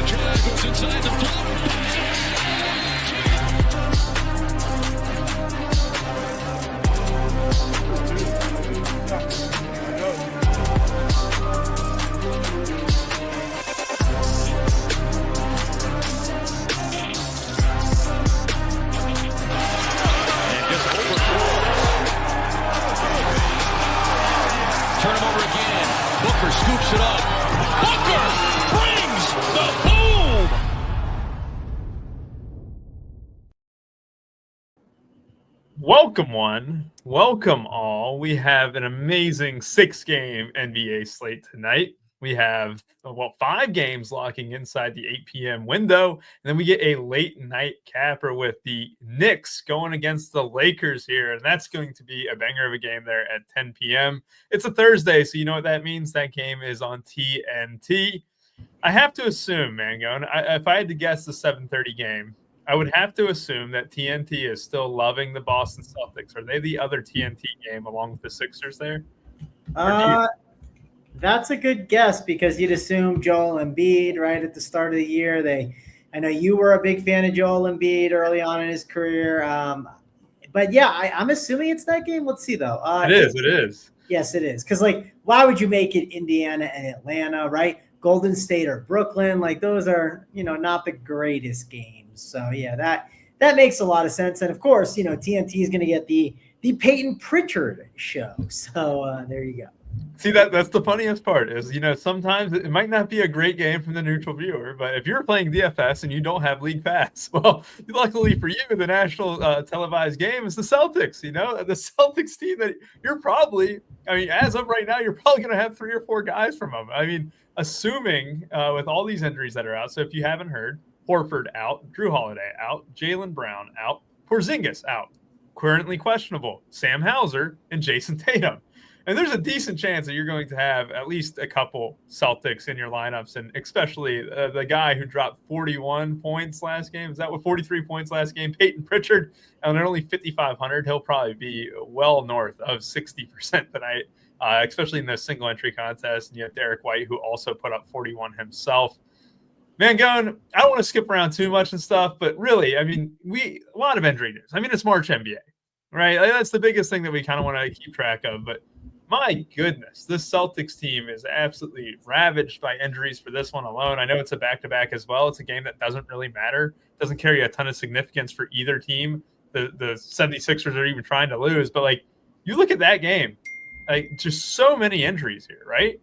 the drive, goes inside the floor. Scoops it up. Booker brings the boom. Welcome one, welcome all. We have an amazing 6-game NBA slate tonight. We have 5 games locking inside the 8 p.m. window, and then we get a late night capper with the Knicks going against the Lakers here, and that's going to be a banger of a game there at 10 p.m. It's a Thursday, so you know what that means. That game is on TNT. I have to assume, Mangone, if I had to guess the 7:30 game, I would have to assume that TNT is still loving the Boston Celtics. Are they the other TNT game along with the Sixers there? That's a good guess because you'd assume Joel Embiid right at the start of the year. I know you were a big fan of Joel Embiid early on in his career. But yeah, I'm assuming it's that game. Let's see though. It is. Yes, it is. Because why would you make it Indiana and Atlanta, right? Golden State or Brooklyn, those are, not the greatest games. So yeah, that makes a lot of sense. And of course, TNT is going to get the Peyton Pritchard show. So there you go. See, that's the funniest part is, sometimes it might not be a great game from the neutral viewer, but if you're playing DFS and you don't have League Pass, well, luckily for you, the national televised game is the Celtics, the Celtics team that you're probably, as of right now, you're probably going to have 3 or 4 guys from them. Assuming with all these injuries that are out. So if you haven't heard, Horford out, Drew Holiday out, Jaylen Brown out, Porzingis out, currently questionable, Sam Hauser and Jason Tatum. And there's a decent chance that you're going to have at least a couple Celtics in your lineups, and especially the guy who dropped 41 points last game. Is that what 43 points last game? Peyton Pritchard, and they're only 5,500. He'll probably be well north of 60% tonight, especially in the single entry contest. And you have Derek White, who also put up 41 himself. Mangone, I don't want to skip around too much and stuff, but really, a lot of injury news. It's March NBA, right? That's the biggest thing that we kind of want to keep track of, but my goodness, this Celtics team is absolutely ravaged by injuries for this one alone. I know it's a back-to-back as well. It's a game that doesn't really matter. It doesn't carry a ton of significance for either team. The 76ers are even trying to lose. But, you look at that game, just so many injuries here, right?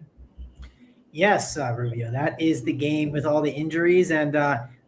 Yes, Rubio. That is the game with all the injuries. And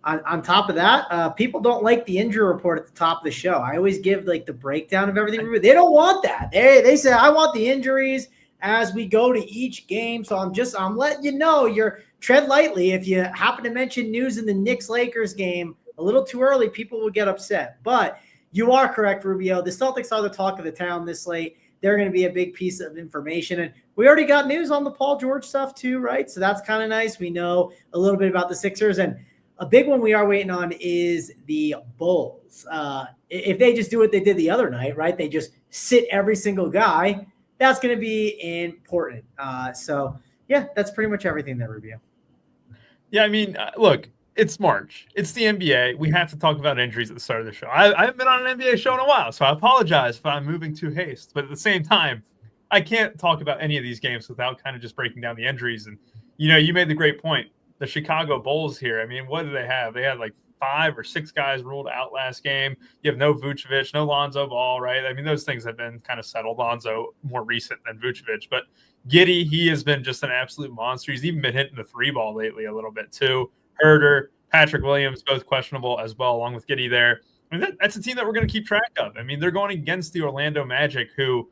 on top of that, people don't like the injury report at the top of the show. I always give the breakdown of everything. They don't want that. They say, I want the injuries as we go to each game. So I'm letting you know, you're tread lightly. If you happen to mention news in the Knicks-Lakers game a little too early, people will get upset. But you are correct, Rubio. The Celtics are the talk of the town this late. They're going to be a big piece of information. And we already got news on the Paul George stuff too, right? So that's kind of nice. We know a little bit about the Sixers, and a big one we are waiting on is the Bulls. If they just do what they did the other night, right? They just sit every single guy. That's going to be important. So, yeah, that's pretty much everything there, Rubio. Yeah, look, it's March. It's the NBA. We have to talk about injuries at the start of the show. I haven't been on an NBA show in a while, so I apologize if I'm moving too haste. But at the same time, I can't talk about any of these games without kind of just breaking down the injuries. And, you made the great point. The Chicago Bulls here, what do they have? They had 5 or 6 guys ruled out last game. You have no Vucevic, no Lonzo Ball, right? Those things have been kind of settled. Lonzo more recent than Vucevic. But Giddey, he has been just an absolute monster. He's even been hitting the 3-ball lately a little bit too. Herter, Patrick Williams, both questionable as well, along with Giddey there. That's a team that we're going to keep track of. They're going against the Orlando Magic, who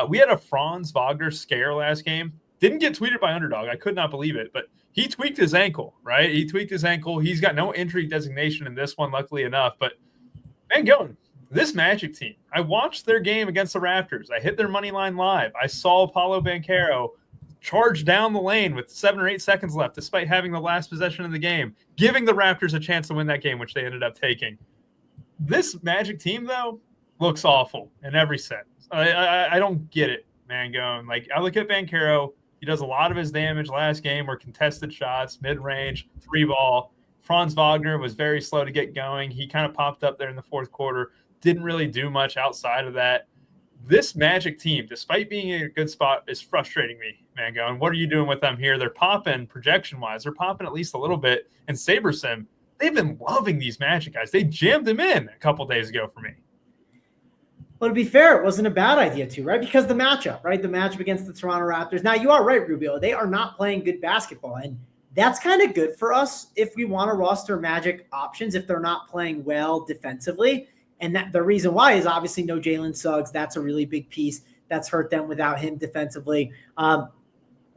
we had a Franz Wagner scare last game. Didn't get tweeted by Underdog. I could not believe it, but he tweaked his ankle, right? He tweaked his ankle. He's got no injury designation in this one, luckily enough. But, this Magic team, I watched their game against the Raptors. I hit their money line live. I saw Paolo Banchero charge down the lane with 7 or 8 seconds left, despite having the last possession of the game, giving the Raptors a chance to win that game, which they ended up taking. This Magic team, though, looks awful in every sense. I don't get it, Mangone. I look at Banchero. He does a lot of his damage last game were contested shots, mid-range, 3-ball. Franz Wagner was very slow to get going. He kind of popped up there in the fourth quarter, didn't really do much outside of that. This Magic team, despite being in a good spot, is frustrating me, man. Going, what are you doing with them here? They're popping projection-wise. They're popping at least a little bit. And SaberSim, they've been loving these Magic guys. They jammed them in a couple days ago for me. Well, to be fair, it wasn't a bad idea too, right? Because the matchup, right? The matchup against the Toronto Raptors. Now, you are right, Rubio. They are not playing good basketball. And that's kind of good for us if we want to roster Magic options if they're not playing well defensively. And that the reason why is obviously no Jalen Suggs. That's a really big piece that's hurt them without him defensively. And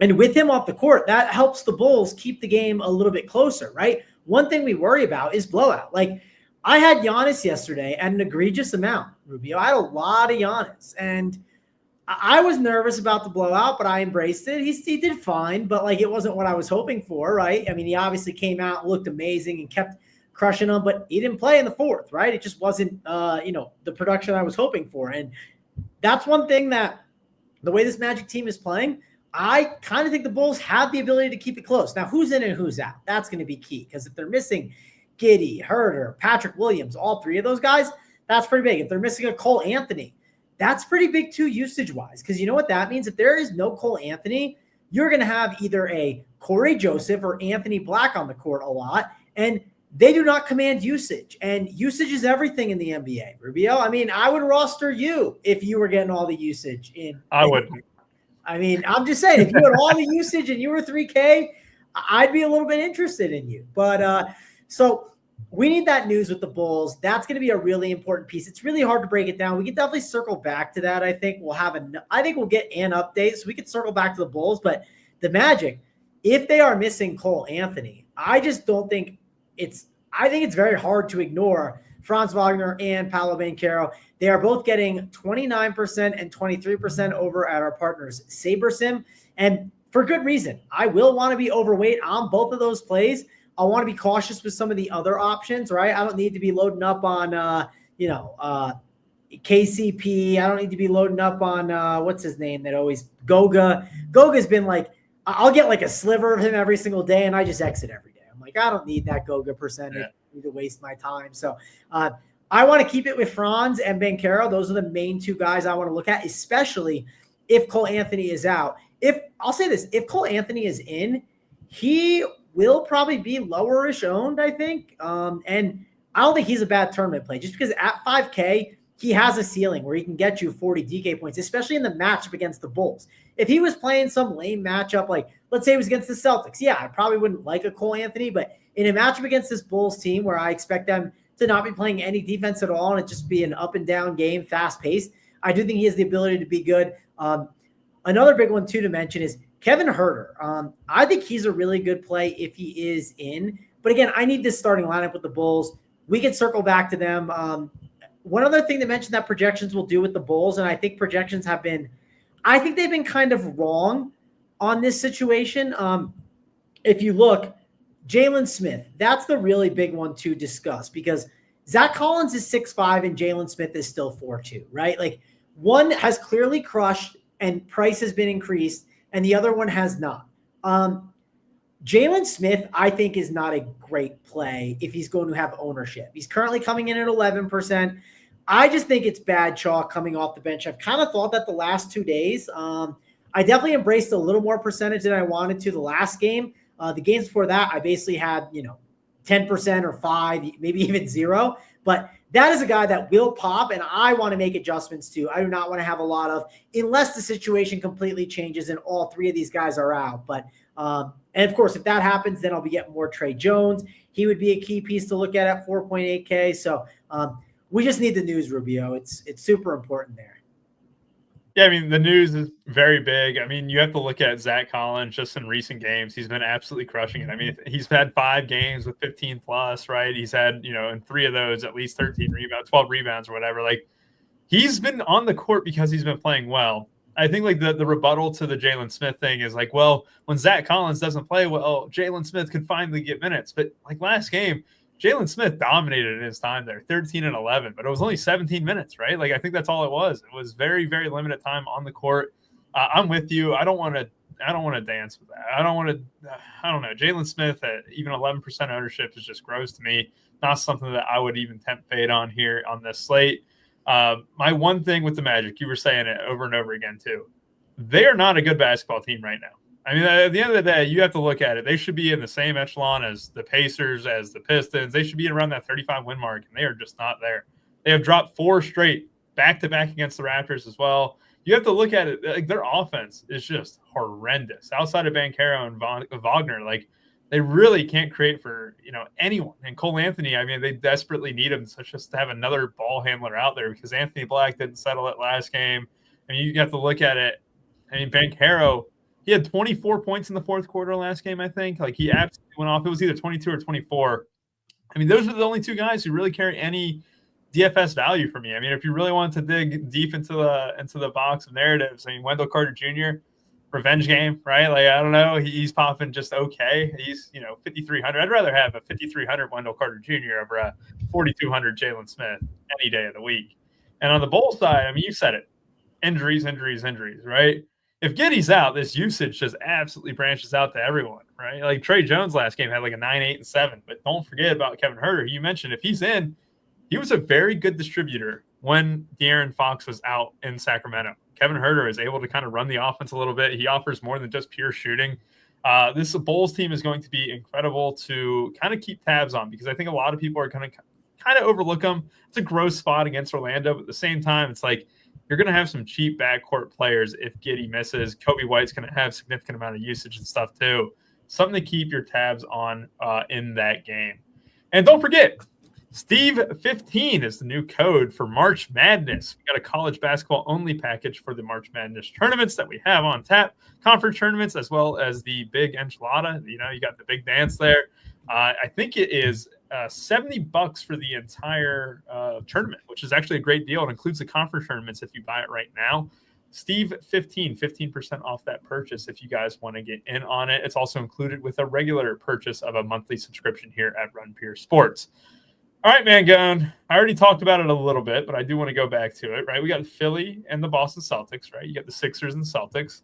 with him off the court, that helps the Bulls keep the game a little bit closer, right? One thing we worry about is blowout. Like, I had Giannis yesterday at an egregious amount, Rubio. I had a lot of Giannis, and I was nervous about the blowout, but I embraced it. He did fine, but like it wasn't what I was hoping for, right? I mean, he obviously came out and looked amazing and kept crushing them, but he didn't play in the fourth, right? It just wasn't, the production I was hoping for. And that's one thing that the way this Magic team is playing, I kind of think the Bulls have the ability to keep it close. Now, who's in and who's out? That's going to be key because if they're missing Giddey, Herter, Patrick Williams, all three of those guys, that's pretty big. If they're missing a Cole Anthony, that's pretty big too usage-wise because you know what that means? If there is no Cole Anthony, you're going to have either a Corey Joseph or Anthony Black on the court a lot, and they do not command usage, and usage is everything in the NBA, Rubio. I mean, I would roster you if you were getting all the usage in. I wouldn't. I mean, I'm just saying, if you had all the usage and you were 3K, I'd be a little bit interested in you. But so we need that news with the Bulls. That's going to be a really important piece. It's really hard to break it down. We can definitely circle back to that. I think we'll get an update, so we can circle back to the Bulls. But the Magic, if they are missing Cole Anthony, I just don't think I think it's very hard to ignore Franz Wagner and Paolo Banchero. They are both getting 29% and 23% over at our partners SaberSim, and for good reason. I will want to be overweight on both of those plays. I want to be cautious with some of the other options, right? I don't need to be loading up on, KCP. I don't need to be loading up on, what's his name that always, Goga. Goga's been like, I'll get like a sliver of him every single day, and I just exit every day. I'm like, I don't need that Goga percentage. Yeah. I need to waste my time. So I want to keep it with Franz and Banchero. Those are the main two guys I want to look at, especially if Cole Anthony is out. I'll say this, if Cole Anthony is in, he will probably be lowerish owned, I think. And I don't think he's a bad tournament play just because at 5K, he has a ceiling where he can get you 40 DK points, especially in the matchup against the Bulls. If he was playing some lame matchup, like let's say it was against the Celtics, yeah, I probably wouldn't like a Cole Anthony, but in a matchup against this Bulls team where I expect them to not be playing any defense at all and it just be an up and down game, fast paced, I do think he has the ability to be good. Another big one too to mention is Kevin Herter. I think he's a really good play if he is in, but again, I need this starting lineup with the Bulls. We can circle back to them. One other thing to mention that projections will do with the Bulls, and I think projections they've been kind of wrong on this situation. If you look, Jalen Smith, that's the really big one to discuss because Zach Collins is 6'5" and Jalen Smith is still 4'2", right? Like one has clearly crushed and price has been increased and the other one has not. Jalen Smith, I think, is not a great play if he's going to have ownership. He's currently coming in at 11%. I just think it's bad chalk coming off the bench. I've kind of thought that the last 2 days. I definitely embraced a little more percentage than I wanted to the last game. The games before that, I basically had, 10% or 5, maybe even 0. But that is a guy that will pop, and I want to make adjustments to. I do not want to have a lot of, unless the situation completely changes and all three of these guys are out. But and of course, if that happens, then I'll be getting more Trey Jones. He would be a key piece to look at 4.8K. So we just need the news, Rubio. It's super important there. Yeah, I mean, the news is very big. I mean, you have to look at Zach Collins just in recent games. He's been absolutely crushing it. I mean, he's had 5 games with 15 plus, right? He's had, in 3 of those, at least 13 rebounds, 12 rebounds or whatever. Like, he's been on the court because he's been playing well. I think like the rebuttal to the Jalen Smith thing is like, well, when Zach Collins doesn't play well, Jalen Smith could finally get minutes. But like last game, Jalen Smith dominated in his time there, 13 and 11, but it was only 17 minutes, right? Like, I think that's all it was. It was very, very limited time on the court. I'm with you. I don't want to to dance with that. I don't know. Jalen Smith at even 11% ownership is just gross to me. Not something that I would even tempt fade on here on this slate. My one thing with the Magic, you were saying it over and over again too. They are not a good basketball team right now. I mean, at the end of the day, you have to look at it. They should be in the same echelon as the Pacers, as the Pistons. They should be around that 35 win mark, and they are just not there. They have dropped 4 straight back-to-back against the Raptors as well. You have to look at it. Like, their offense is just horrendous. Outside of Banchero and Wagner, like, they really can't create for, anyone. And Cole Anthony, I mean, they desperately need him just to have another ball handler out there because Anthony Black didn't settle it last game. I mean, you have to look at it. I mean, Banchero, he had 24 points in the fourth quarter last game, I think. Like, he absolutely went off. It was either 22 or 24. I mean, those are the only 2 guys who really carry any DFS value for me. I mean, if you really want to dig deep into the box of narratives, I mean, Wendell Carter Jr., revenge game, right? Like, I don't know. He's popping just okay. He's, 5,300. I'd rather have a 5,300 Wendell Carter Jr. over a 4,200 Jalen Smith any day of the week. And on the Bulls side, I mean, you said it. Injuries, right? If Giddey's out, this usage just absolutely branches out to everyone, right? Like Trey Jones last game had like a 9, 8, and 7. But don't forget about Kevin Huerter. You mentioned if he's in, he was a very good distributor when De'Aaron Fox was out in Sacramento. Kevin Huerter is able to kind of run the offense a little bit. He offers more than just pure shooting. This Bulls team is going to be incredible to kind of keep tabs on because I think a lot of people are going to kind of overlook them. It's a gross spot against Orlando, but at the same time, it's like you're going to have some cheap backcourt players if Giddey misses. Kobe White's going to have significant amount of usage and stuff too. Something to keep your tabs on in that game. And don't forget, Steve 15 is the new code for March Madness. We got a college basketball only package for the March Madness tournaments that we have on tap, conference tournaments, as well as the big enchilada. You got the big dance there. I think it is $70 for the entire tournament, which is actually a great deal. It includes the conference tournaments if you buy it right now. Steve 15% off that purchase if you guys want to get in on it. It's also included with a regular purchase of a monthly subscription here at Run Pure Sports. All right, man, Gone. I already talked about it a little bit, but I do want to go back to it, right? We got Philly and the Boston Celtics, right? You got the Sixers and Celtics.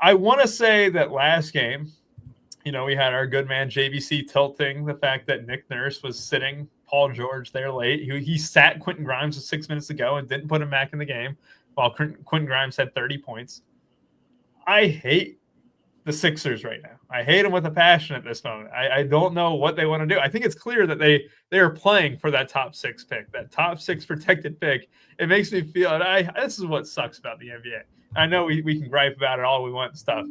I want to say that last game, we had our good man JVC tilting the fact that Nick Nurse was sitting Paul George there late. He sat Quentin Grimes with 6 minutes to go and didn't put him back in the game while Quentin Grimes had 30 points. I hate the Sixers right now. I hate them with a passion at this moment. I don't know what they want to do. I think it's clear that they are playing for that top 6 pick, that top 6 protected pick. It makes me feel, this is what sucks about the NBA. I know we can gripe about it all we want and stuff.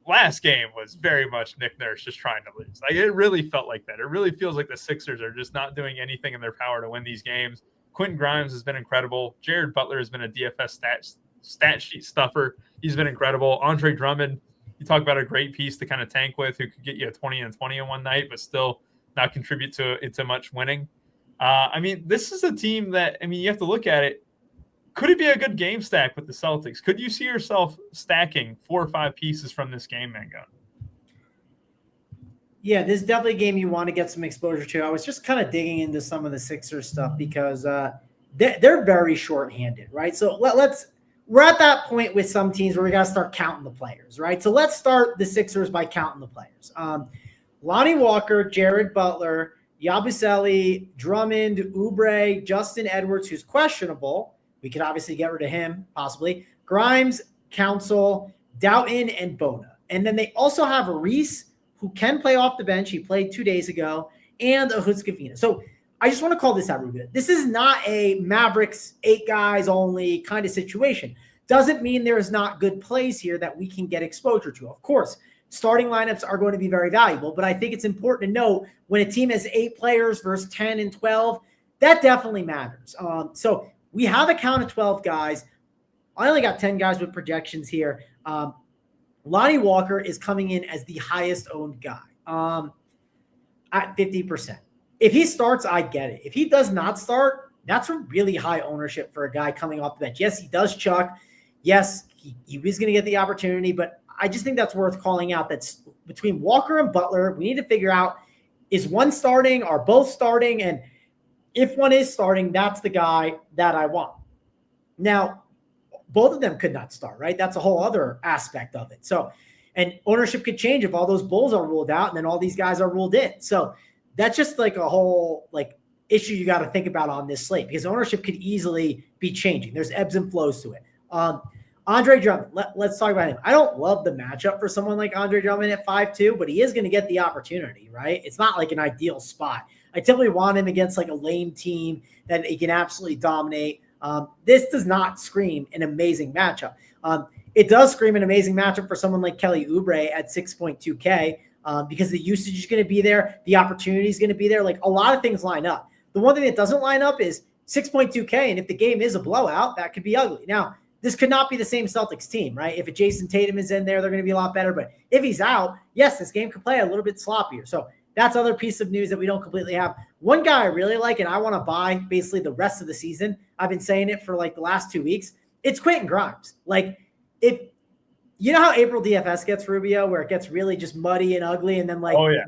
Last game was very much Nick Nurse just trying to lose. Like, it really felt like that. It really feels like the Sixers are just not doing anything in their power to win these games. Quentin Grimes has been incredible. Jared Butler has been a DFS stat sheet stuffer. He's been incredible. Andre Drummond, you talk about a great piece to kind of tank with, who could get you a 20 and 20 in one night, but still not contribute to much winning. I mean, this is a team that, you have to look at it. Could it be a good game stack with the Celtics? Could you see yourself stacking 4 or 5 pieces from this game, Mango? Yeah, this is definitely a game you want to get some exposure to. I was just kind of digging into some of the Sixers stuff because they're very shorthanded, right? So we're at that point with some teams where we got to start counting the players, right? So let's start the Sixers by counting the players. Lonnie Walker, Jared Butler, Yabusele, Drummond, Oubre, Justin Edwards, who's questionable. We could obviously get rid of him, possibly. Grimes, Council, Doughton, and Bona. And then they also have Reese, who can play off the bench. He played 2 days ago, and a Huskavina. So I just want to call this out real good. This is not a Mavericks 8 guys only kind of situation. Doesn't mean there is not good plays here that we can get exposure to. Of course, starting lineups are going to be very valuable, but I think it's important to note when a team has 8 players versus 10 and 12, that definitely matters. So we have a count of 12 guys. I only got 10 guys with projections here. Lonnie Walker is coming in as the highest owned guy at 50%. If he starts, I get it. If he does not start, that's a really high ownership for a guy coming off the bench. Yes, he does chuck. Yes, he was going to get the opportunity, but I just think that's worth calling out. That's between Walker and Butler. We need to figure out, is one starting? Are both starting? And if one is starting, that's the guy that I want. Now, both of them could not start, right? That's a whole other aspect of it. So And ownership could change if all those Bulls are ruled out and then all these guys are ruled in. So that's just like a whole like issue you got to think about on this slate, because ownership could easily be changing. There's ebbs and flows to it. Andre Drummond, let's talk about him. I don't love the matchup for someone like Andre Drummond at 5'2", but he is going to get the opportunity, right? It's not like an ideal spot. I typically want him against like a lame team that he can absolutely dominate. This does not scream an amazing matchup. It does scream an amazing matchup for someone like Kelly Oubre at 6.2K because the usage is going to be there. The opportunity is going to be there. Like a lot of things line up. The one thing that doesn't line up is 6.2K. And if the game is a blowout, that could be ugly. Now, this could not be the same Celtics team, right? If a Jason Tatum is in there, they're going to be a lot better. But if he's out, yes, this game could play a little bit sloppier. So that's other piece of news that we don't completely have. One guy I really like, and I want to buy basically the rest of the season. I've been saying it for like the last 2 weeks. It's Quentin Grimes. Like, if you know how April DFS gets, Rubio, where it gets really just muddy and ugly, and then like, oh yeah,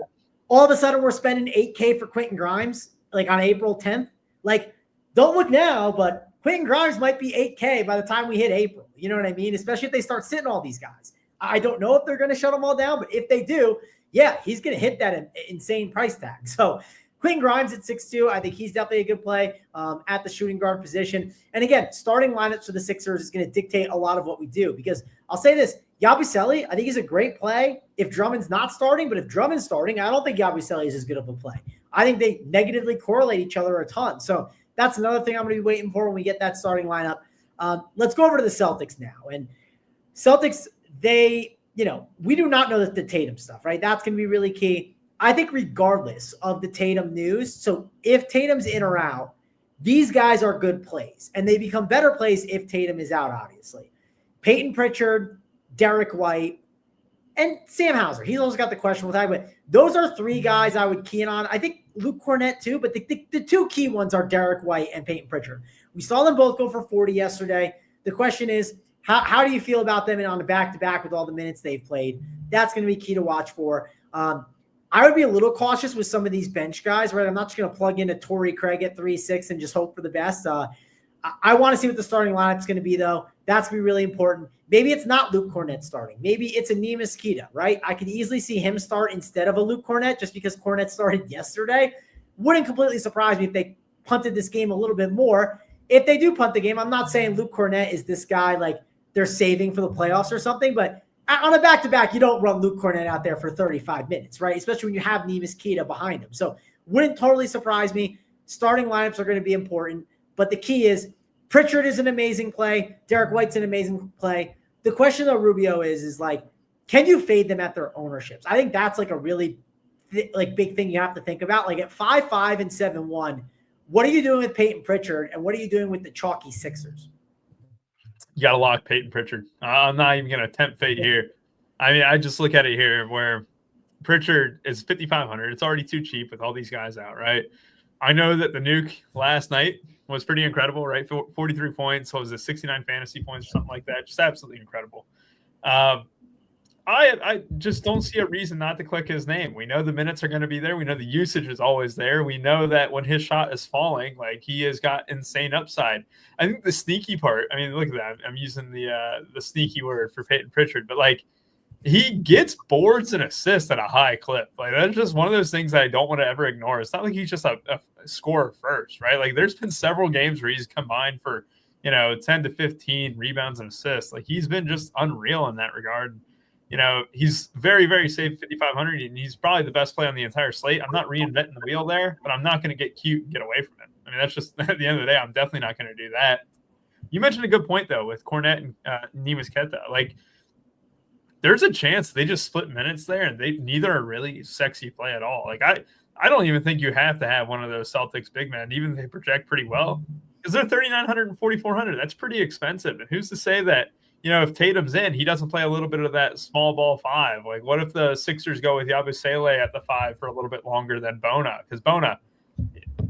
all of a sudden we're spending $8K for Quentin Grimes, like on April 10th. Like, don't look now, but Quentin Grimes might be 8K by the time we hit April. You know what I mean? Especially if they start sitting all these guys. I don't know if they're going to shut them all down, but if they do, yeah, he's going to hit that insane price tag. So Quentin Grimes at 6'2", I think he's definitely a good play at the shooting guard position. And again, starting lineups for the Sixers is going to dictate a lot of what we do, because I'll say this, Yabusele, I think he's a great play if Drummond's not starting, but if Drummond's starting, I don't think Yabusele is as good of a play. I think they negatively correlate each other a ton. So that's another thing I'm going to be waiting for when we get that starting lineup. Let's go over to the Celtics now. And Celtics, we do not know the Tatum stuff, right? That's going to be really key. I think regardless of the Tatum news, so if Tatum's in or out, these guys are good plays, and they become better plays if Tatum is out, obviously. Peyton Pritchard, Derek White, and Sam Hauser. He's also got the questionable tag, but those are three guys I would key in on. I think Luke Cornett too, but the two key ones are Derek White and Peyton Pritchard. We saw them both go for 40 yesterday. The question is, how do you feel about them on a back-to-back with all the minutes they've played? That's going to be key to watch for. I would be a little cautious with some of these bench guys, right? I'm not just going to plug in a Torrey Craig at 3.6 and just hope for the best. I want to see what the starting lineup is going to be, though. That's going to be really important. Maybe it's not Luke Cornett starting. Maybe it's a Neemias Queta, right? I could easily see him start instead of a Luke Cornett just because Cornett started yesterday. Wouldn't completely surprise me if they punted this game a little bit more. If they do punt the game, I'm not saying Luke Cornett is this guy like they're saving for the playoffs or something, but on a back-to-back, you don't run Luke Cornett out there for 35 minutes, right? Especially when you have Neemias Queta behind him. So wouldn't totally surprise me. Starting lineups are going to be important, but the key is Pritchard is an amazing play. Derek White's an amazing play. The question, though, Rubio, is like, can you fade them at their ownerships? I think that's like a really big thing you have to think about. Like at 5-5 and 7-1, what are you doing with Peyton Pritchard, and what are you doing with the chalky Sixers? You got to lock Peyton Pritchard. I'm not even going to attempt fade here. I mean, I just look at it here where Pritchard is 5,500. It's already too cheap with all these guys out, right? I know that the nuke last night was pretty incredible, right? 43 points. What was it, 69 fantasy points or something like that? Just absolutely incredible. I just don't see a reason not to click his name. We know the minutes are going to be there. We know the usage is always there. We know that when his shot is falling, like he has got insane upside. I think the sneaky part, I mean, look at that. I'm using the sneaky word for Peyton Pritchard, but like he gets boards and assists at a high clip. Like that's just one of those things that I don't want to ever ignore. It's not like he's just a scorer first, right? Like there's been several games where he's combined for, 10 to 15 rebounds and assists. Like he's been just unreal in that regard. He's very, very safe 5,500, and he's probably the best play on the entire slate. I'm not reinventing the wheel there, but I'm not going to get cute and get away from it. I mean, that's just at the end of the day, I'm definitely not going to do that. You mentioned a good point, though, with Cornett and Neemias Queta. Like, there's a chance they just split minutes there, and they neither are really sexy play at all. Like, I don't even think you have to have one of those Celtics big men, even if they project pretty well, because they're 3,900 and 4,400. That's pretty expensive. And who's to say that, if Tatum's in, he doesn't play a little bit of that small ball five. Like, what if the Sixers go with Yabusele at the 5 for a little bit longer than Bona? Because Bona,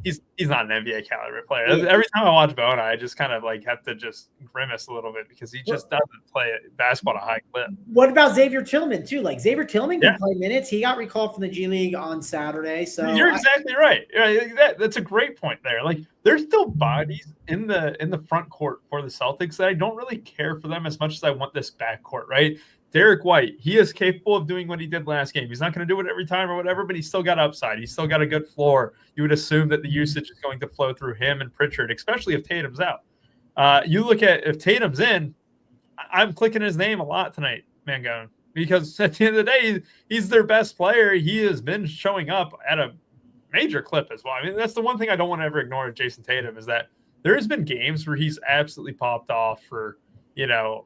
he's not an NBA caliber player. Yeah. Every time I watch Bona, I just kind of like have to just grimace a little bit because he just doesn't play basketball at a high clip. What about Xavier Tillman too? Like Xavier Tillman can play minutes. He got recalled from the G League on Saturday. So you're exactly right. That's a great point there. Like there's still bodies in the front court for the Celtics that I don't really care for them as much as I want this back court, right? Derek White, he is capable of doing what he did last game. He's not going to do it every time or whatever, but he's still got upside. He's still got a good floor. You would assume that the usage is going to flow through him and Pritchard, especially if Tatum's out. You look at if Tatum's in, I'm clicking his name a lot tonight, Mangone, because at the end of the day, he's their best player. He has been showing up at a major clip as well. I mean, that's the one thing I don't want to ever ignore with Jason Tatum is that there has been games where he's absolutely popped off for,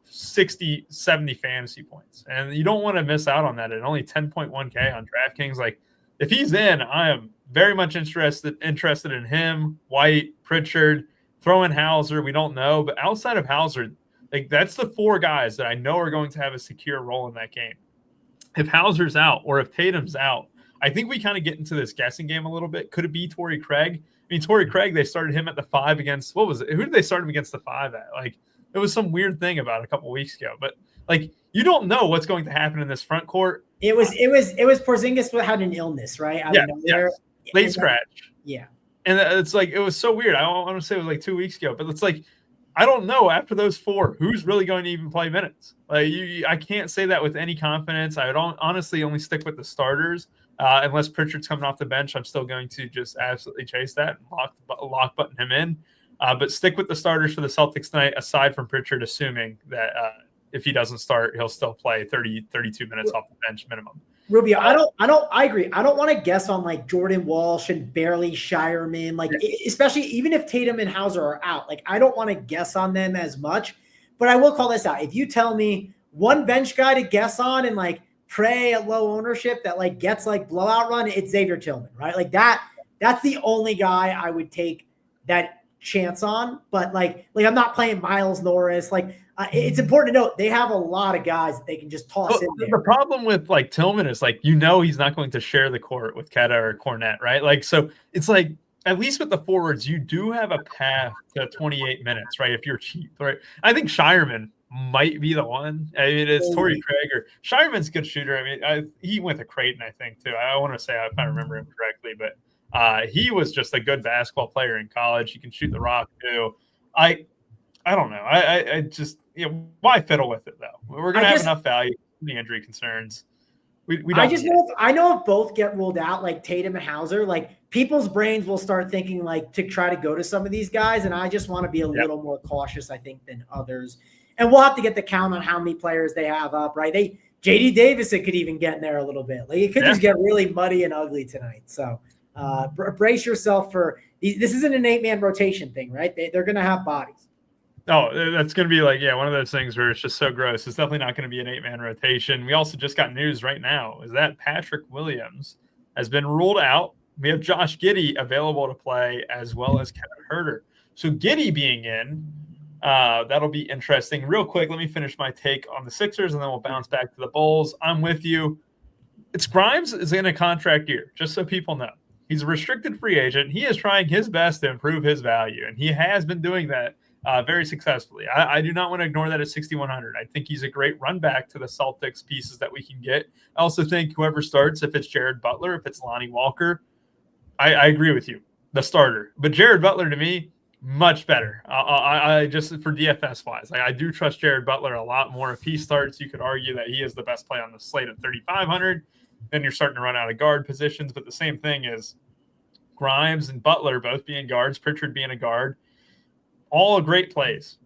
60, 70 fantasy points. And you don't want to miss out on that at only 10.1K on DraftKings. Like, if he's in, I am very much interested in him, White, Pritchard, throw in Hauser. We don't know. But outside of Hauser, like, that's the four guys that I know are going to have a secure role in that game. If Hauser's out or if Tatum's out, I think we kind of get into this guessing game a little bit. Could it be Torrey Craig? I mean, Torrey Craig, they started him at the 5 against, what was it? Who did they start him against the 5 at? Like, it was some weird thing about a couple weeks ago. But, like, you don't know what's going to happen in this front court. It was Porzingis had an illness, right? Late scratch. Yeah. And it's like, it was so weird. I want to say it was like 2 weeks ago, but it's like, I don't know after those 4, who's really going to even play minutes. Like, I can't say that with any confidence. I would honestly only stick with the starters. Unless Pritchard's coming off the bench, I'm still going to just absolutely chase that and lock button him in. But stick with the starters for the Celtics tonight, aside from Pritchard, assuming that if he doesn't start, he'll still play 32 minutes off the bench minimum. Rubio, I agree. I don't want to guess on like Jordan Walsh and barely Shireman, like especially even if Tatum and Hauser are out. Like, I don't want to guess on them as much, but I will call this out. If you tell me one bench guy to guess on and like pray at low ownership that like gets like blowout run, it's Xavier Tillman, right? Like that's the only guy I would take that chance on. But like I'm not playing Miles Norris. Like, it's important to note they have a lot of guys that they can just toss in there. The problem with like Tillman is like, he's not going to share the court with Keta or Cornette, right? Like, so it's like, at least with the forwards, you do have a path to 28 minutes, right? If you're cheap, right? I think Shireman might be the one. I mean, it's Torrey Craig or Shireman's a good shooter. I mean, he went to Creighton, I think, too. I want to say, if I remember him correctly, but he was just a good basketball player in college. He can shoot the rock too. I don't know. I just, why fiddle with it though? We're going to have enough value in the injury concerns. We don't. I know if both get ruled out, like Tatum and Hauser, like people's brains will start thinking like to try to go to some of these guys. And I just want to be a little more cautious, I think, than others. And we'll have to get the count on how many players they have up, right? JD Davis, it could even get in there a little bit. Like, it could just get really muddy and ugly tonight. So brace yourself for this isn't an 8-man rotation thing, right? They're going to have bodies. Oh, that's going to be like, one of those things where it's just so gross. It's definitely not going to be an 8-man rotation. We also just got news right now is that Patrick Williams has been ruled out. We have Josh Giddey available to play as well as Kevin Huerter. So Giddey being in, that'll be interesting. Real quick, let me finish my take on the Sixers, and then we'll bounce back to the Bulls. I'm with you. It's Grimes is in a contract year, just so people know. He's a restricted free agent. He is trying his best to improve his value, and he has been doing that very successfully. I do not want to ignore that at 6,100. I think he's a great run back to the Celtics pieces that we can get. I also think whoever starts, if it's Jared Butler, if it's Lonnie Walker, I agree with you, the starter. But Jared Butler, to me, much better. I just for DFS wise, I do trust Jared Butler a lot more. If he starts, you could argue that he is the best play on the slate at 3,500. Then you're starting to run out of guard positions. But the same thing is Grimes and Butler both being guards, Pritchard being a guard. All great plays.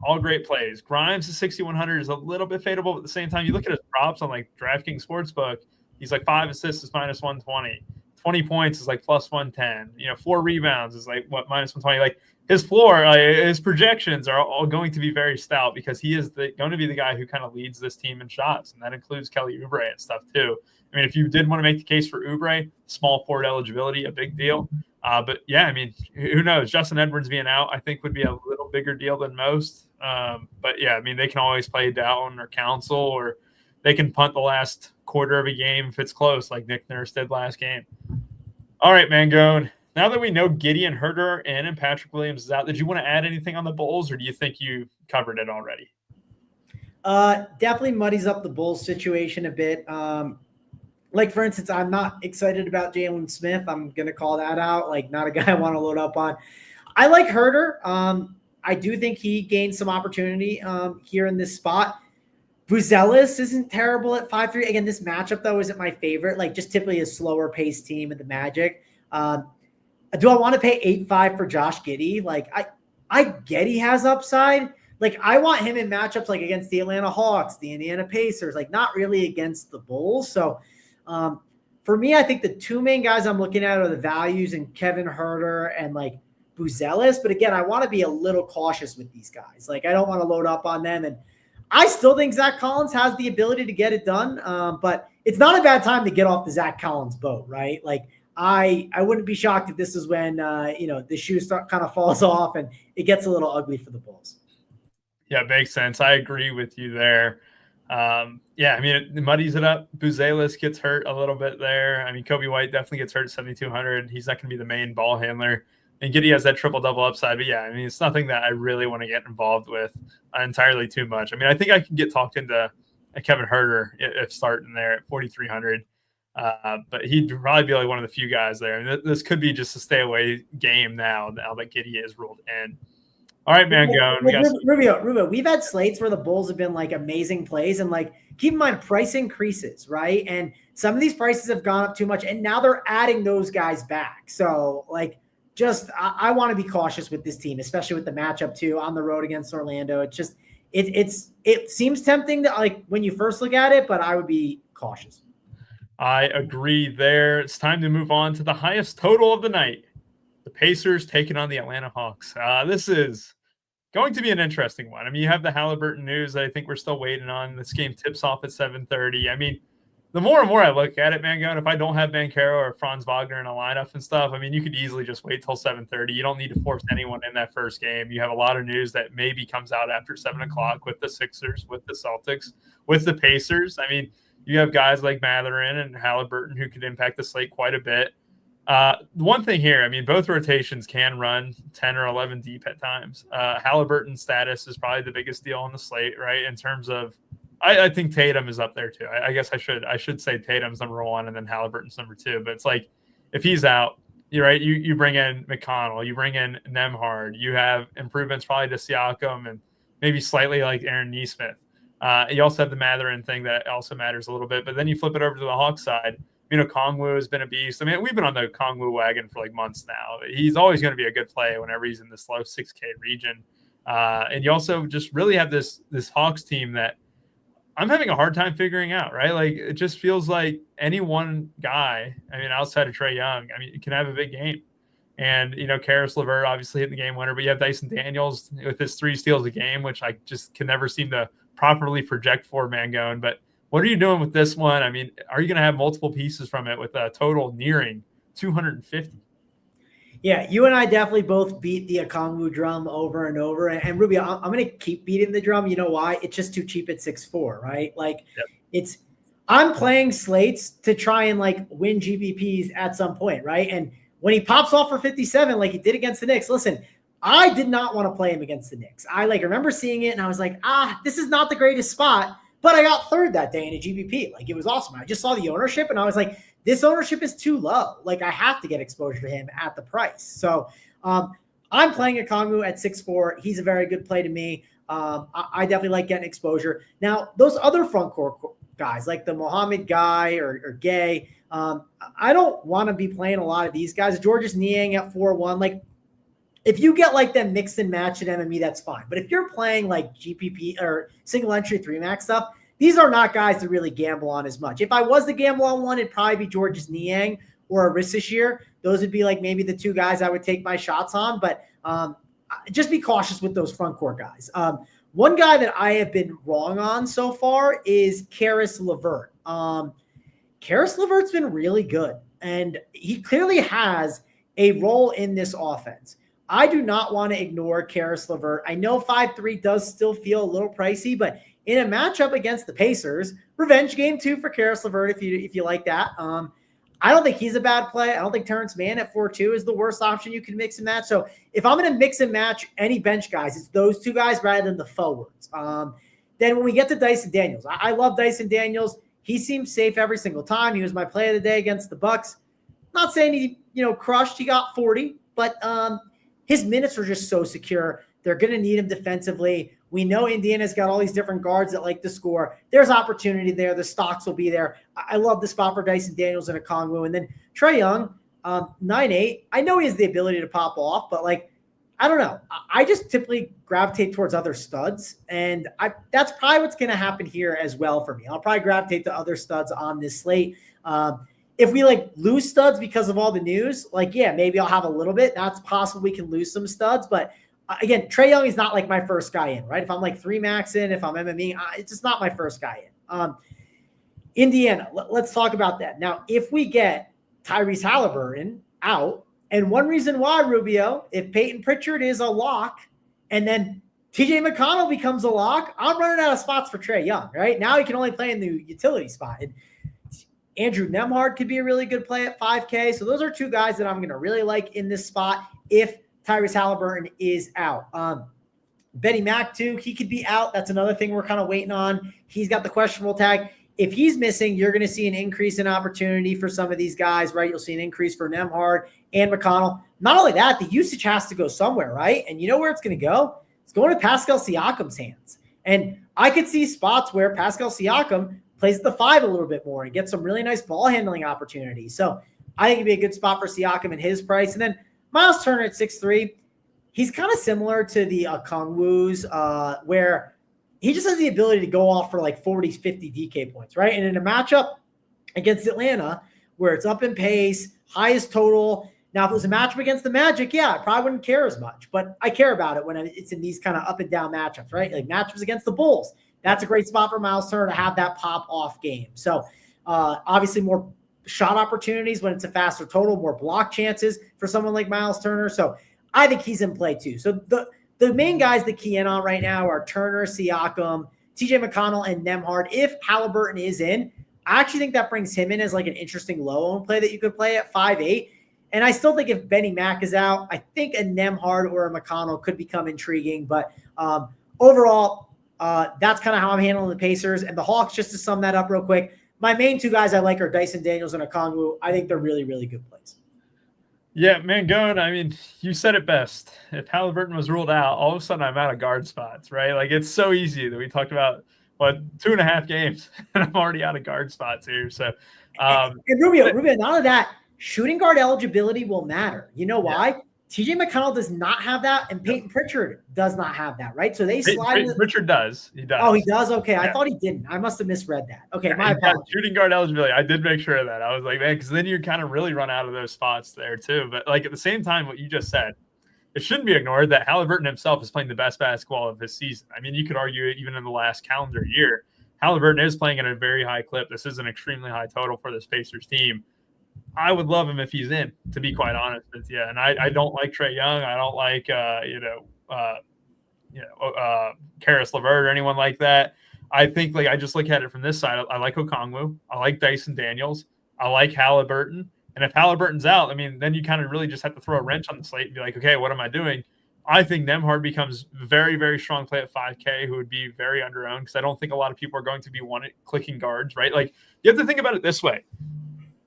Grimes at 6,100 is a little bit fadeable, but at the same time, you look at his props on like DraftKings Sportsbook, he's like 5 assists is minus 120. 20 points is like plus 110. 4 rebounds is like minus 120. Like his floor, his projections are all going to be very stout because he is going to be the guy who kind of leads this team in shots, and that includes Kelly Oubre and stuff too. I mean, if you did want to make the case for Oubre, small forward eligibility, a big deal. But yeah, I mean, who knows? Justin Edwards being out, I think, would be a little bigger deal than most. But yeah, I mean, they can always play down or counsel, or they can punt the last quarter of a game if it's close, like Nick Nurse did last game. All right, Mangone. Now that we know Giddey and Huerter are in and Patrick Williams is out, did you want to add anything on the Bulls, or do you think you covered it already? Definitely muddies up the Bulls situation a bit. Like, for instance, I'm not excited about Jalen Smith. I'm going to call that out. Like, not a guy I want to load up on. I like Huerter. I do think he gained some opportunity here in this spot. Buzelis isn't terrible at 5-3. Again, this matchup, though, isn't my favorite. Like, just typically a slower paced team in the Magic. Do I want to pay 8-5 for Josh Giddey? Like, I get he has upside. Like, I want him in matchups like against the Atlanta Hawks, the Indiana Pacers, like not really against the Bulls. So for me, I think the two main guys I'm looking at are the values in Kevin Huerter and like Buzelis. But again, I want to be a little cautious with these guys. Like, I don't want to load up on them. And I still think Zach Collins has the ability to get it done. But it's not a bad time to get off the Zach Collins boat, right? Like, I wouldn't be shocked if this is when, the shoe kind of falls off and it gets a little ugly for the Bulls. Yeah, makes sense. I agree with you there. I mean, it muddies it up. Buzelis gets hurt a little bit there. I mean, Kobe White definitely gets hurt at 7,200. He's not going to be the main ball handler. And Giddey has that triple-double upside. But, yeah, I mean, it's nothing that I really want to get involved with entirely too much. I mean, I think I can get talked into a Kevin Huerter if starting there at 4,300. But he'd probably be like one of the few guys there. And this could be just a stay-away game now that Giddey is ruled in. All right, man, go. Rubio, we've had slates where the Bulls have been like amazing plays, and like keep in mind price increases, right? And some of these prices have gone up too much, and now they're adding those guys back. So like, just I want to be cautious with this team, especially with the matchup too on the road against Orlando. It's just it seems tempting to like when you first look at it, but I would be cautious. I agree there. It's time to move on to the highest total of the night. The Pacers taking on the Atlanta Hawks. This is going to be an interesting one. I mean, you have the Halliburton news that I think we're still waiting on. This game tips off at 7:30. I mean, the more and more I look at it, man, going, if I don't have Banchero or Franz Wagner in a lineup and stuff, I mean, you could easily just wait till 7:30. You don't need to force anyone in that first game. You have a lot of news that maybe comes out after 7 o'clock with the Sixers, with the Celtics, with the Pacers. I mean, you have guys like Mathurin and Halliburton who could impact the slate quite a bit. One thing here, I mean, both rotations can run 10 or 11 deep at times. Halliburton's status is probably the biggest deal on the slate, right? In terms of, I think Tatum is up there too. I guess I should say Tatum's number one and then Halliburton's number two. But it's like, if he's out, you bring in McConnell, you bring in Nembhard, you have improvements probably to Siakam and maybe slightly like Aaron Nesmith. You also have the Mathurin thing that also matters a little bit. But then you flip it over to the Hawks side. Kongwu has been a beast. I mean, we've been on the Kongwu wagon for like months now. He's always going to be a good play whenever he's in this low 6K region. And you also just really have this Hawks team that I'm having a hard time figuring out, right? Like, it just feels like any one guy, I mean, outside of Trae Young, I mean, can have a big game. And, Karis LeVert obviously hit the game winner, but you have Dyson Daniels with his 3 steals a game, which I just can never seem to properly project for Mangone. But what are you doing with this one? I mean, are you going to have multiple pieces from it with a total nearing 250? Yeah, you and I definitely both beat the Okongwu drum over and over. And Ruby, I'm going to keep beating the drum. You know why? It's just too cheap at 6'4", right? Like, I'm playing slates to try and like win GPPs at some point, right? And when he pops off for 57, like he did against the Knicks, listen, I did not want to play him against the Knicks. I remember seeing it and I was like, this is not the greatest spot. But I got third that day in a GPP. Like, it was awesome. I just saw the ownership and I was like, this ownership is too low. Like, I have to get exposure to him at the price. So I'm playing a Okongwu at 6'4". He's a very good play to me. I definitely like getting exposure. Now, those other front court guys, like the Mohammed guy or Gay, I don't want to be playing a lot of these guys. Georges Niang at 4-1. Like, if you get like them mixed and matched at MME, that's fine. But if you're playing like GPP or single entry 3-max stuff, these are not guys to really gamble on as much. If I was to gamble on one, it'd probably be Georges Niang or Aristashir. Those would be like maybe the 2 guys I would take my shots on. But just be cautious with those front court guys. One guy that I have been wrong on so far is Karis LeVert. Karis LeVert's been really good, and he clearly has a role in this offense. I do not want to ignore Karis LeVert. I know 5'3" does still feel a little pricey, but in a matchup against the Pacers, revenge game 2 for Karis LeVert if you like that. I don't think he's a bad play. I don't think Terrence Mann at 4-2 is the worst option you can mix and match. So if I'm going to mix and match any bench guys, it's those 2 guys rather than the forwards. Then when we get to Dyson Daniels, I love Dyson Daniels. He seems safe every single time. He was my play of the day against the Bucks. Not saying he, crushed. He got 40, but his minutes are just so secure. They're going to need him defensively. We know Indiana's got all these different guards that like to score. There's opportunity there. The stocks will be there. I love the spot for Dyson Daniels and Okongwu. And then Trae Young, 9'8". I know he has the ability to pop off, but like, I don't know. I just typically gravitate towards other studs. And that's probably what's going to happen here as well for me. I'll probably gravitate to other studs on this slate. If we like lose studs because of all the news, like, yeah, maybe I'll have a little bit. That's possible we can lose some studs. But again, Trae Young is not like my first guy in, right? If I'm like 3-max in, if I'm MME, it's just not my first guy in. Indiana, let's talk about that. Now, if we get Tyrese Halliburton out, and one reason why, Rubio, if Peyton Pritchard is a lock and then TJ McConnell becomes a lock, I'm running out of spots for Trae Young, right? Now he can only play in the utility spot. And Andrew Nembhard could be a really good play at 5K. So those are two guys that I'm going to really like in this spot if Tyrese Halliburton is out. Benny Mack, too, he could be out. That's another thing we're kind of waiting on. He's got the questionable tag. If he's missing, you're going to see an increase in opportunity for some of these guys, right? You'll see an increase for Nembhard and McConnell. Not only that, the usage has to go somewhere, right? And you know where it's going to go? It's going to Pascal Siakam's hands. And I could see spots where Pascal Siakam plays the 5 a little bit more and gets some really nice ball handling opportunities. So I think it'd be a good spot for Siakam and his price. And then Miles Turner at 6'3", he's kind of similar to the Okongwus, where he just has the ability to go off for like 40, 50 DK points, right? And in a matchup against Atlanta, where it's up in pace, highest total. Now, if it was a matchup against the Magic, yeah, I probably wouldn't care as much, but I care about it when it's in these kind of up and down matchups, right? Like matchups against the Bulls. That's a great spot for Miles Turner to have that pop off game. So obviously more shot opportunities when it's a faster total, more block chances for someone like Miles Turner. So I think he's in play too. So the main guys that key in on right now are Turner, Siakam, TJ McConnell, and Nembhard. If Halliburton is in, I actually think that brings him in as like an interesting low-owned play that you could play at 5'8". And I still think if Benny Mack is out, I think a Nembhard or a McConnell could become intriguing. But overall, that's kind of how I'm handling the Pacers. And the Hawks, just to sum that up real quick, my main two guys I like are Dyson Daniels and Okongwu. I think they're really, really good plays. Yeah, man, I mean, you said it best. If Halliburton was ruled out, all of a sudden I'm out of guard spots, right? Like, it's so easy that we talked about, 2.5 games, and I'm already out of guard spots here. So, and Rubio, none of that. Shooting guard eligibility will matter. You know why? Yeah. TJ McConnell does not have that, and Peyton Pritchard does not have that, right? So they slide. Pritchard does. He does. Oh, he does? Okay. Yeah. I thought he didn't. I must have misread that. Okay, my apologies. Shooting guard eligibility. I did make sure of that. I was like, man, because then you kind of really run out of those spots there too. But like at the same time, what you just said, it shouldn't be ignored that Halliburton himself is playing the best basketball of his season. I mean, you could argue even in the last calendar year, Halliburton is playing at a very high clip. This is an extremely high total for this Pacers team. I would love him if he's in, to be quite honest with you. And I don't like Trae Young. I don't like, Karis LeVert or anyone like that. I think I just look at it from this side. I like Okongwu. I like Dyson Daniels. I like Halliburton. And if Halliburton's out, I mean, then you kind of really just have to throw a wrench on the slate and be like, okay, what am I doing? I think Nembhard becomes very, very strong play at 5K, who would be very under-owned because I don't think a lot of people are going to be clicking guards, right? Like, you have to think about it this way.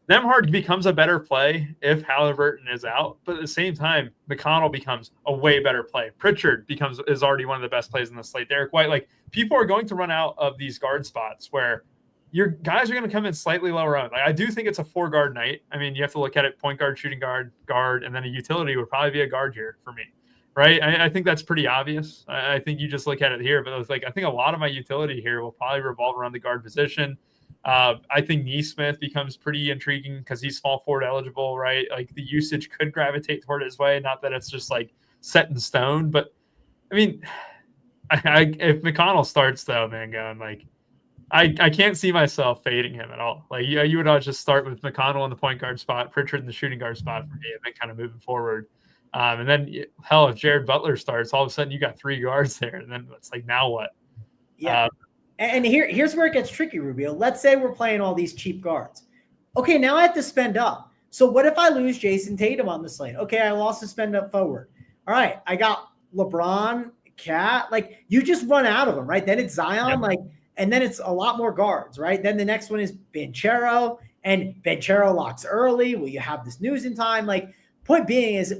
Nembhard becomes a better play if Halliburton is out, but at the same time, McConnell becomes a way better play. Pritchard is already one of the best plays in the slate. Derek White, like, people are going to run out of these guard spots where your guys are going to come in slightly lower owned. Like, I do think it's a 4-guard night. I mean, you have to look at it: point guard, shooting guard, and then a utility would probably be a guard here for me, right? I think that's pretty obvious. I think you just look at it here, but I think a lot of my utility here will probably revolve around the guard position. I think Neesmith becomes pretty intriguing because he's small forward eligible, right? Like, the usage could gravitate toward his way. Not that it's just like set in stone, but I mean, if McConnell starts though, man, going like, I can't see myself fading him at all. Like, you would always just start with McConnell in the point guard spot, Pritchard in the shooting guard spot for me, and then kind of moving forward. And then hell, if Jared Butler starts, all of a sudden you got 3 guards there, and then it's like, now what? Yeah. And here's where it gets tricky, Rubio. Let's say we're playing all these cheap guards. Okay, now I have to spend up. So what if I lose Jason Tatum on the slate? Okay, I lost to spend up forward. All right, I got LeBron, Cat. Like, you just run out of them, right? Then it's Zion, and then it's a lot more guards, right? Then the next one is Banchero, and Banchero locks early. Will you have this news in time? Like, point being is,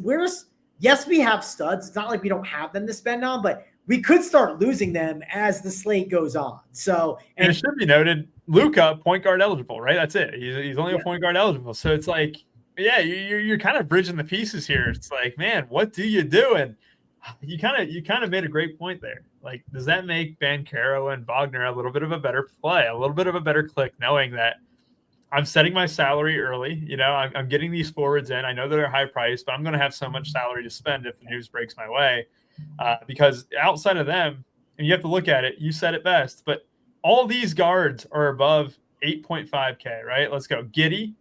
yes, we have studs. It's not like we don't have them to spend on, but we could start losing them as the slate goes on. So, and it should be noted, Luka, point guard eligible, right? That's it. He's only a point guard eligible. So it's like, yeah, you're kind of bridging the pieces here. It's like, man, what do you do? And you kind of made a great point there. Like, does that make Banchero and Wagner a little bit of a better play, a little bit of a better click, knowing that I'm setting my salary early? You know, I'm getting these forwards in. I know they're high priced, but I'm going to have so much salary to spend if the news breaks my way. Because outside of them, and you have to look at it, you said it best, but all these guards are above 8.5K, right? Let's go. Giddey,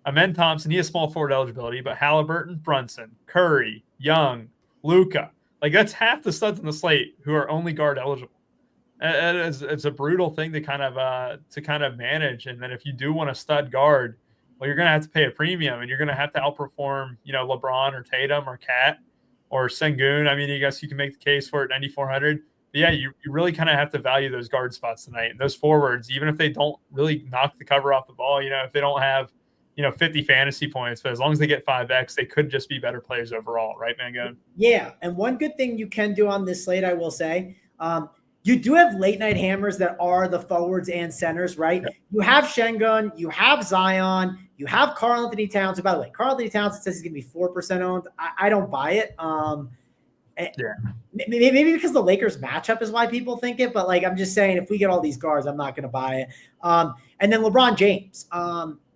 Amen Thompson, he has small forward eligibility, but Halliburton, Brunson, Curry, Young, Luka. Like, that's half the studs in the slate who are only guard eligible. It's a brutal thing to kind of manage. And then if you do want a stud guard, well, you're going to have to pay a premium, and you're going to have to outperform, you know, LeBron or Tatum or Cat or Sengun. I mean, I guess you can make the case for it 9,400. But yeah, you really kind of have to value those guard spots tonight. And those forwards, even if they don't really knock the cover off the ball, you know, if they don't have, you know, 50 fantasy points, but as long as they get 5X, they could just be better players overall, right, Mangone? Yeah, and one good thing you can do on this slate, I will say, you do have late night hammers that are the forwards and centers, right? Yep. You have Şengün, you have Zion, you have Karl Anthony Towns. By the way, Karl Anthony Towns, it says he's going to be 4% owned. I don't buy it. Yeah, maybe because the Lakers matchup is why people think it, but like, I'm just saying, if we get all these guards, I'm not going to buy it. And then LeBron James.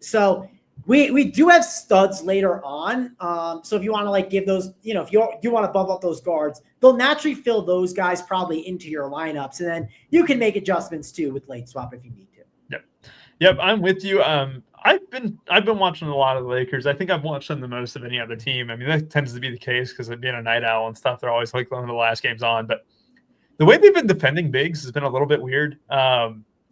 So we do have studs later on. So if you want to like give those, you know, if you want to bump up those guards, they'll naturally fill those guys probably into your lineups, and then you can make adjustments too with late swap if you need to. Yep, I'm with you. I've been watching a lot of the Lakers. I think I've watched them the most of any other team. I mean, that tends to be the case because of being a night owl and stuff. They're always like one of the last games on. But the way they've been defending bigs has been a little bit weird.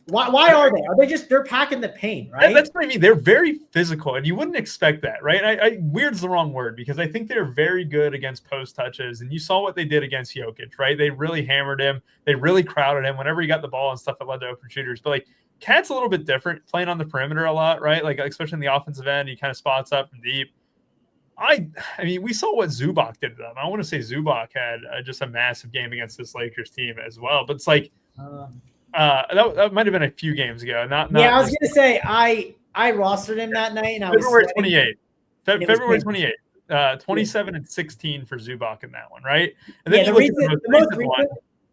Why are they? Are they just they're packing the paint, right? That's what I mean. They're very physical, and you wouldn't expect that, right? Weird's the wrong word because I think they're very good against post touches, and you saw what they did against Jokic, right? They really hammered him. They really crowded him whenever he got the ball and stuff. It led to open shooters, but like Cat's a little bit different, playing on the perimeter a lot, right? Like especially in the offensive end, he kind of spots up from deep. I mean, we saw what Zubac did to them. I want to say Zubac had just a massive game against this Lakers team as well, but it's like. That might have been a few games ago. Not yeah, I was gonna say I rostered him that night, and I February 28th. February 28th. 27 and 16 for Zubac in that one, right? And then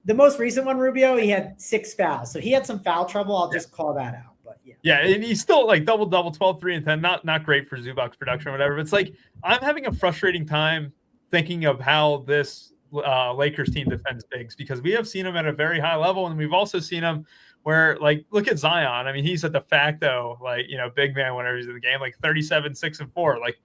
the most recent one, Rubio, he had 6 fouls, so he had some foul trouble. I'll just call that out. But yeah, and he's still like double, 12, 3 and 10. Not great for Zubac's production or whatever. But it's like I'm having a frustrating time thinking of how this Lakers team defends bigs, because we have seen him at a very high level, and we've also seen him where, like, look at Zion. I mean, he's a de facto, like, you know, big man whenever he's in the game, like 37, 6 and 4. Like,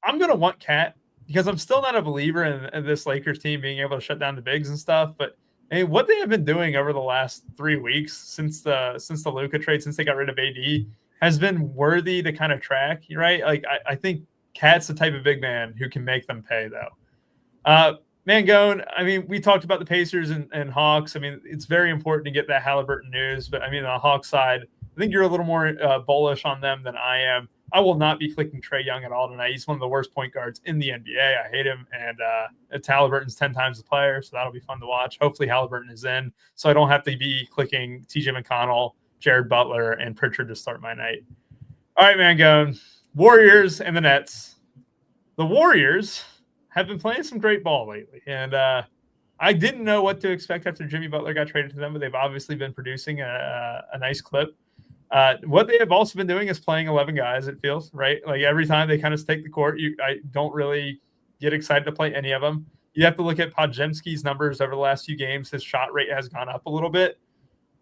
I'm gonna want Cat because I'm still not a believer in this Lakers team being able to shut down the bigs and stuff. But I mean, what they have been doing over the last 3 weeks since the Luka trade, since they got rid of AD, has been worthy to kind of track, right? Like, I think Cat's the type of big man who can make them pay, though. Mangone, I mean, we talked about the Pacers and Hawks. I mean, it's very important to get that Halliburton news. But, I mean, on the Hawks side, I think you're a little more bullish on them than I am. I will not be clicking Trae Young at all tonight. He's one of the worst point guards in the NBA. I hate him. And it's Halliburton's 10 times the player, so that'll be fun to watch. Hopefully Halliburton is in, so I don't have to be clicking TJ McConnell, Jared Butler, and Pritchard to start my night. All right, Mangone. Warriors and the Nets. The Warriors have been playing some great ball lately. And I didn't know what to expect after Jimmy Butler got traded to them, but they've obviously been producing a nice clip. What they have also been doing is playing 11 guys, it feels, right? Like every time they kind of take the court, I don't really get excited to play any of them. You have to look at Podziemski's numbers over the last few games. His shot rate has gone up a little bit.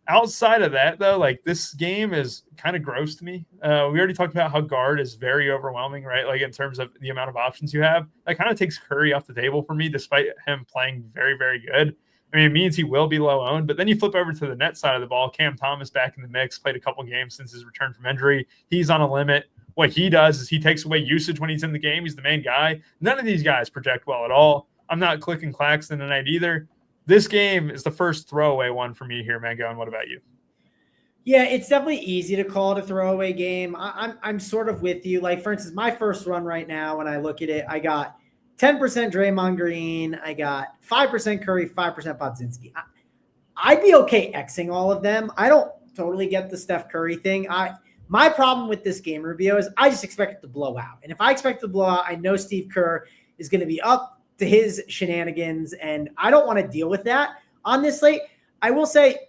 Outside of that, though, like this game is kind of gross to me. We already talked about how guard is very overwhelming, right? Like in terms of the amount of options you have. That kind of takes Curry off the table for me, despite him playing very, very good. I mean, it means he will be low owned. But then you flip over to the net side of the ball. Cam Thomas back in the mix, played a couple games since his return from injury. He's on a limit. What he does is he takes away usage when he's in the game. He's the main guy. None of these guys project well at all. I'm not clicking Claxton tonight either. This game is the first throwaway one for me here, Mangone. What about you? Yeah, it's definitely easy to call it a throwaway game. I'm sort of with you. Like, for instance, my first run right now, when I look at it, I got 10% Draymond Green. I got 5% Curry, 5% Podzinski. I'd be okay Xing all of them. I don't totally get the Steph Curry thing. My problem with this game, Rubio, is I just expect it to blow out. And if I expect it to blow out, I know Steve Kerr is going to be up to his shenanigans, and I don't want to deal with that on this slate. I will say,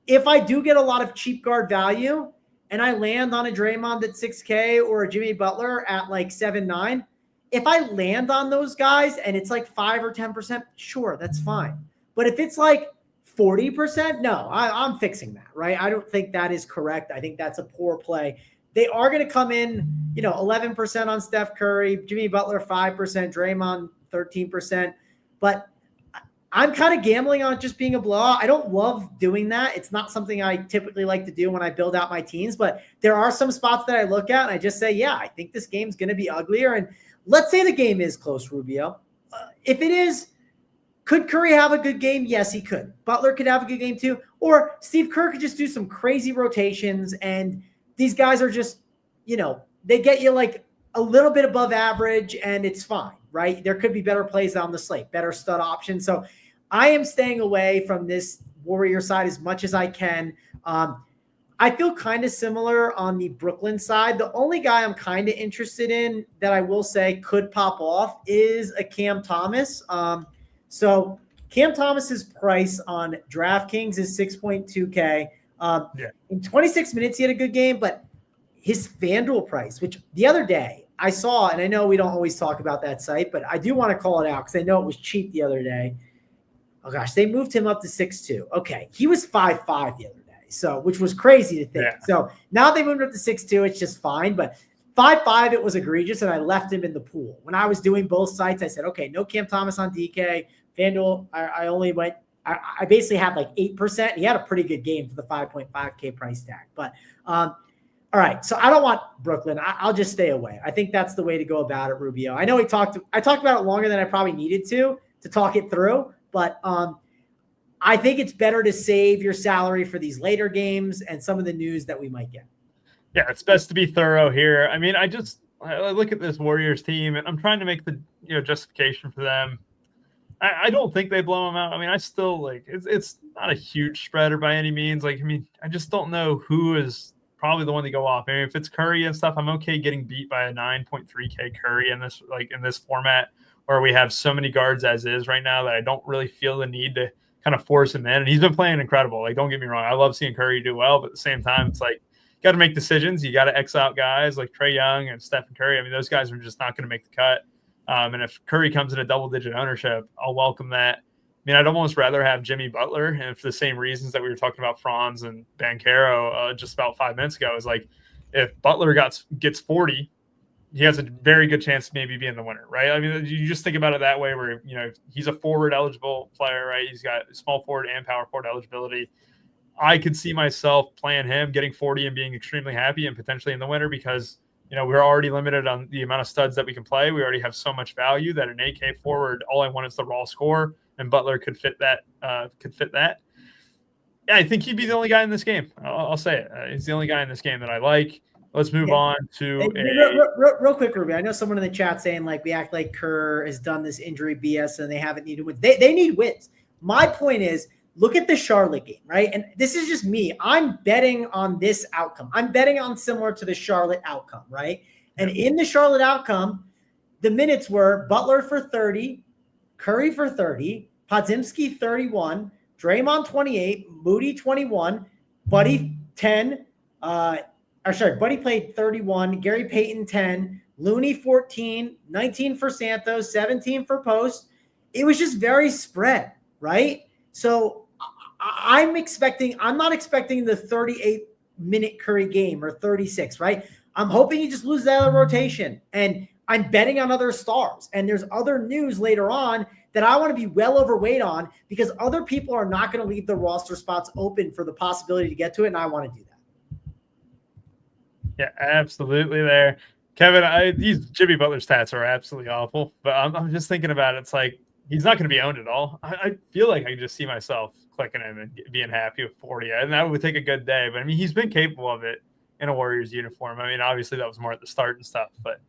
if I do get a lot of cheap guard value and I land on a Draymond at 6K or a Jimmy Butler at like 7-9, if I land on those guys and it's like 5 or 10%, sure, that's fine. But if it's like 40%, no, I'm fixing that, right? I don't think that is correct. I think that's a poor play. They are going to come in, 11% on Steph Curry, Jimmy Butler 5%, Draymond 13%. But I'm kind of gambling on it just being a blowout. I don't love doing that. It's not something I typically like to do when I build out my teams, but there are some spots that I look at and I just say, yeah, I think this game's going to be uglier. And let's say the game is close, Rubio. If it is, could Curry have a good game? Yes, he could. Butler could have a good game too. Or Steve Kerr could just do some crazy rotations and these guys are just, they get you like a little bit above average and it's fine, right? There could be better plays on the slate, better stud options. So I am staying away from this Warrior side as much as I can. I feel kind of similar on the Brooklyn side. The only guy I'm kind of interested in that I will say could pop off is a Cam Thomas. So Cam Thomas's price on DraftKings is 6.2K. In 26 minutes, he had a good game, but his FanDuel price, which the other day I saw, and I know we don't always talk about that site, but I do want to call it out because I know it was cheap the other day. Oh gosh, they moved him up to 6.2. Okay, he was 5.5 the other day, so which was crazy to think. Yeah. So now they moved him up to 6.2. It's just fine, but 5.5 it was egregious, and I left him in the pool. When I was doing both sites, I said, okay, no Cam Thomas on DK. FanDuel, I only went. I basically had like 8%. He had a pretty good game for the 5.5K price tag. But all right, so I don't want Brooklyn. I'll just stay away. I think that's the way to go about it, Rubio. I know I talked about it longer than I probably needed to talk it through. But I think it's better to save your salary for these later games and some of the news that we might get. Yeah, it's best to be thorough here. I mean, I look at this Warriors team, and I'm trying to make the justification for them. I don't think they blow them out. I mean, I still it's not a huge spreader by any means. I just don't know who is probably the one to go off. I mean, if it's Curry and stuff, I'm okay getting beat by a 9.3K Curry in this format, where we have so many guards as is right now that I don't really feel the need to kind of force him in. And he's been playing incredible. Don't get me wrong. I love seeing Curry do well, but at the same time, it's you got to make decisions. You got to X out guys like Trae Young and Stephen Curry. I mean, those guys are just not going to make the cut. And if Curry comes in a double-digit ownership, I'll welcome that. I mean, I'd almost rather have Jimmy Butler, and for the same reasons that we were talking about Franz and Banchero just about 5 minutes ago, is if Butler gets 40, he has a very good chance to maybe be in the winner, right? I mean, you just think about it that way, where he's a forward eligible player, right? He's got small forward and power forward eligibility. I could see myself playing him, getting 40 and being extremely happy and potentially in the winner because we're already limited on the amount of studs that we can play. We already have so much value that an 8K forward, all I want is the raw score, and Butler could fit that. Yeah, I think he'd be the only guy in this game. I'll say it. He's the only guy in this game that I like. Let's move on to real quick, Ruby. I know someone in the chat saying we act like Kerr has done this injury BS and they haven't needed wins. They need wins. My point is, look at the Charlotte game, right? And this is just me. I'm betting on this outcome. I'm betting on similar to the Charlotte outcome, right? And in the Charlotte outcome, the minutes were Butler for 30, Curry for 30, Podziemski 31, Draymond 28, Moody 21, Buddy 10. Buddy played 31, Gary Payton 10, Looney 14, 19 for Santos, 17 for Post. It was just very spread, right? So I'm not expecting the 38-minute Curry game or 36, right? I'm hoping he just loses out of the rotation. And I'm betting on other stars. And there's other news later on that I want to be well overweight on because other people are not going to leave the roster spots open for the possibility to get to it, and I want to do that. Yeah, absolutely there. Kevin, these Jimmy Butler stats are absolutely awful, but I'm just thinking about it. It's he's not going to be owned at all. I feel like I can just see myself clicking him and being happy with 40. And that would take a good day. But, I mean, he's been capable of it in a Warriors uniform. I mean, obviously that was more at the start and stuff. But,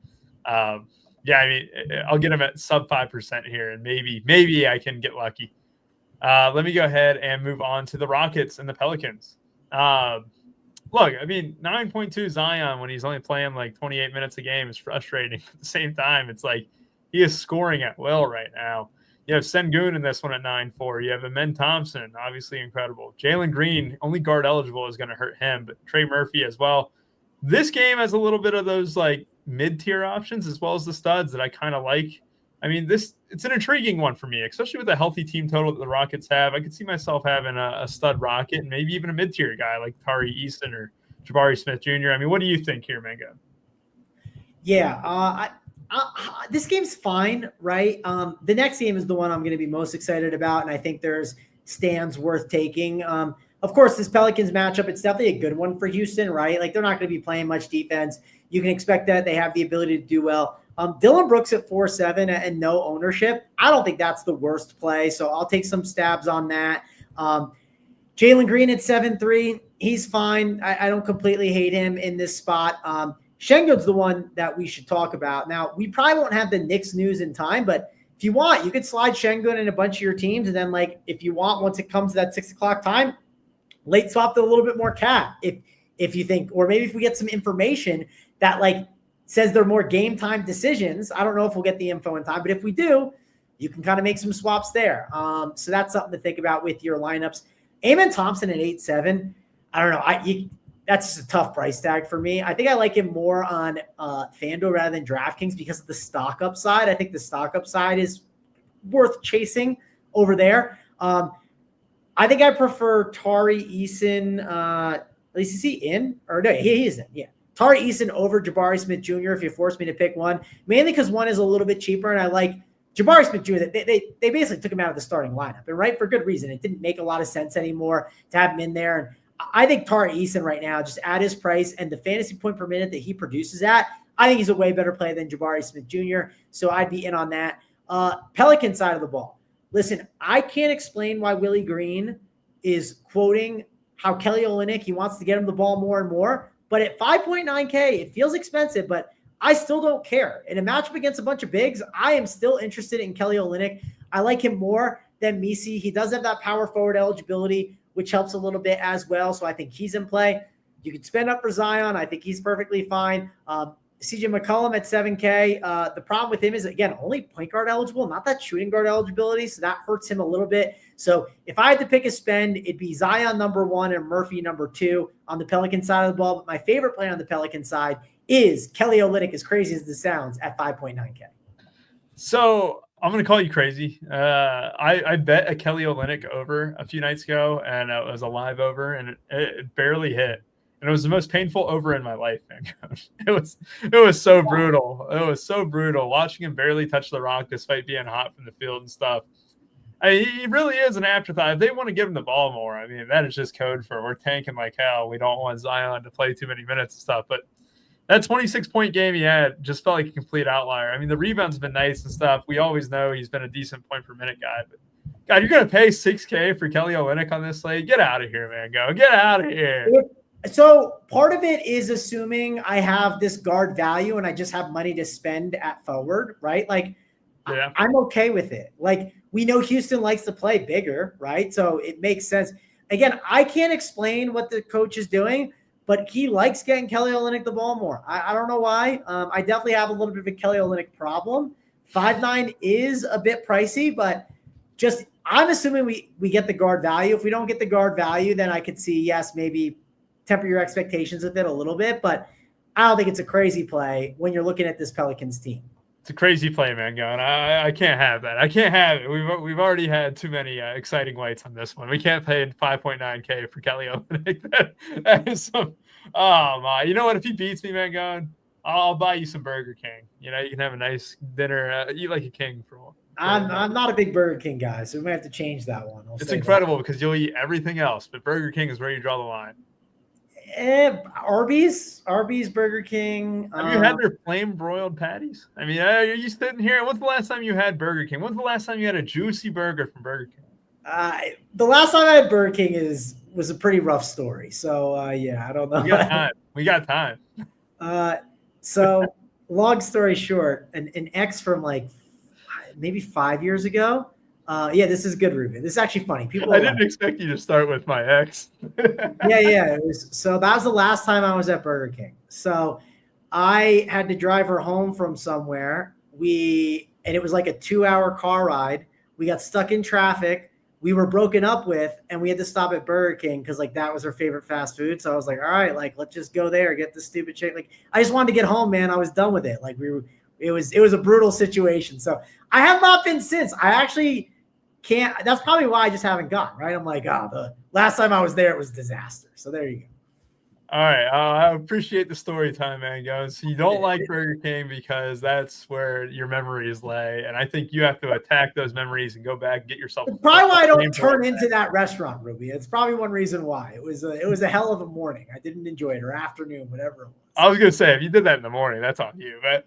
Yeah, I mean, I'll get him at sub 5% here, and maybe I can get lucky. Let me go ahead and move on to the Rockets and the Pelicans. Look, I mean, 9.2 Zion when he's only playing like 28 minutes a game is frustrating. At the same time, it's like he is scoring at will right now. You have Sengun in this one at 9.4. You have Amen Thompson, obviously incredible. Jalen Green, only guard eligible, is going to hurt him, but Trey Murphy as well. This game has a little bit of those like mid-tier options as well as the studs that I kind of like. I mean, it's an intriguing one for me, especially with the healthy team total that the Rockets have. I could see myself having a stud Rocket and maybe even a mid-tier guy like Tari Eason or Jabari Smith Jr. I mean, what do you think here, Mango? Yeah, this game's fine, right? The next game is the one I'm going to be most excited about, and I think there's stands worth taking. Of course, this Pelicans matchup, it's definitely a good one for Houston, right? Like, they're not going to be playing much defense. You can expect that. They have the ability to do well. Dylan Brooks at 4.7 and no ownership. I don't think that's the worst play, so I'll take some stabs on that. Jalen Green at 7.3. He's fine. I don't completely hate him in this spot. Şengün's the one that we should talk about. Now, we probably won't have the Knicks news in time, but if you want, you could slide Şengün in a bunch of your teams, and then, like, if you want, once it comes to that 6 o'clock time, late swap to a little bit more cap if you think, or maybe if we get some information that, like, says they're more game time decisions. I don't know if we'll get the info in time, but if we do, you can kind of make some swaps there. So that's something to think about with your lineups. Amen Thompson at 8.7. I don't know. That's just a tough price tag for me. I think I like him more on FanDuel rather than DraftKings because of the stock upside. I think the stock upside is worth chasing over there. I think I prefer Tari Eason. At least is he in? Or no, he is in. Yeah. Tari Eason over Jabari Smith Jr. if you force me to pick one, mainly because one is a little bit cheaper, and I like Jabari Smith Jr. They basically took him out of the starting lineup, and right, for good reason. It didn't make a lot of sense anymore to have him in there. And I think Tari Eason right now, just at his price and the fantasy point per minute that he produces at, I think he's a way better play than Jabari Smith Jr., so I'd be in on that. Pelican side of the ball. Listen, I can't explain why Willie Green is quoting how Kelly Olynyk, he wants to get him the ball more and more. But at 5.9K, it feels expensive, but I still don't care. In a matchup against a bunch of bigs, I am still interested in Kelly Olynyk. I like him more than Misi. He does have that power forward eligibility, which helps a little bit as well. So I think he's in play. You can spend up for Zion. I think he's perfectly fine. CJ McCollum at 7K. The problem with him is, again, only point guard eligible, not that shooting guard eligibility. So that hurts him a little bit. So if I had to pick a spend, it'd be Zion number 1 and Murphy number 2 on the Pelican side of the ball. But my favorite play on the Pelican side is Kelly Olynyk, as crazy as this sounds, at 5.9K. So I'm going to call you crazy. I bet a Kelly Olynyk over a few nights ago, and it was a live over, and it barely hit. And it was the most painful over in my life, man. It was so brutal. It was so brutal watching him barely touch the rock despite being hot from the field and stuff. I mean, he really is an afterthought. If they want to give him the ball more, I mean, that is just code for we're tanking like hell. We don't want Zion to play too many minutes and stuff. But that 26-point game he had just felt like a complete outlier. I mean, the rebounds have been nice and stuff. We always know he's been a decent point per minute guy. But God, you're going to pay $6K for Kelly Olynyk on this slate? Get out of here, man. Get out of here. So part of it is assuming I have this guard value and I just have money to spend at forward, right? Like, yeah. I'm okay with it. Like, we know Houston likes to play bigger, right? So it makes sense. Again, I can't explain what the coach is doing, but he likes getting Kelly Olynyk the ball more. I don't know why. I definitely have a little bit of a Kelly Olynyk problem. 5.9 is a bit pricey, but just I'm assuming we get the guard value. If we don't get the guard value, then I could see, yes, maybe temper your expectations with it a little bit, but I don't think it's a crazy play when you're looking at this Pelicans team. It's a crazy play, man, going. I can't have that. I can't have it. We've already had too many exciting lights on this one. We can't pay 5.9K for Kelly Olynyk. That is some. Oh my! You know what? If he beats me, man, going, I'll buy you some Burger King. You know, you can have a nice dinner, eat like a king for one. I'm not a big Burger King guy, so we might have to change that one. It's incredible because you'll eat everything else, but Burger King is where you draw the line. Arby's, Burger King. Have you had their flame broiled patties? I mean, are you sitting here? When's the last time you had Burger King? When's the last time you had a juicy burger from Burger King? The last time I had Burger King was a pretty rough story. So yeah, I don't know. We got time. So long story short, an ex from like maybe 5 years ago. This is good, Ruben. This is actually funny. I didn't expect you to start with my ex. Yeah. It was, so that was the last time I was at Burger King. So I had to drive her home from somewhere. And it was like a 2-hour car ride. We got stuck in traffic. We were broken up with, and we had to stop at Burger King because like that was her favorite fast food. So I was like, all right, like let's just go there, get this stupid chick. Like I just wanted to get home, man. I was done with it. Like it was a brutal situation. So I have not been since. I actually can't. That's probably why I just haven't gone, right? I'm like, the last time I was there, it was a disaster. So there you go. All right. I appreciate the story time, man. Goes. You don't like Burger King because that's where your memories lay. And I think you have to attack those memories and go back and get yourself. It's probably why I don't turn into that restaurant, Ruby. It's probably one reason why. It was a hell of a morning. I didn't enjoy it, or afternoon, whatever it was. I was going to say, if you did that in the morning, that's on you. But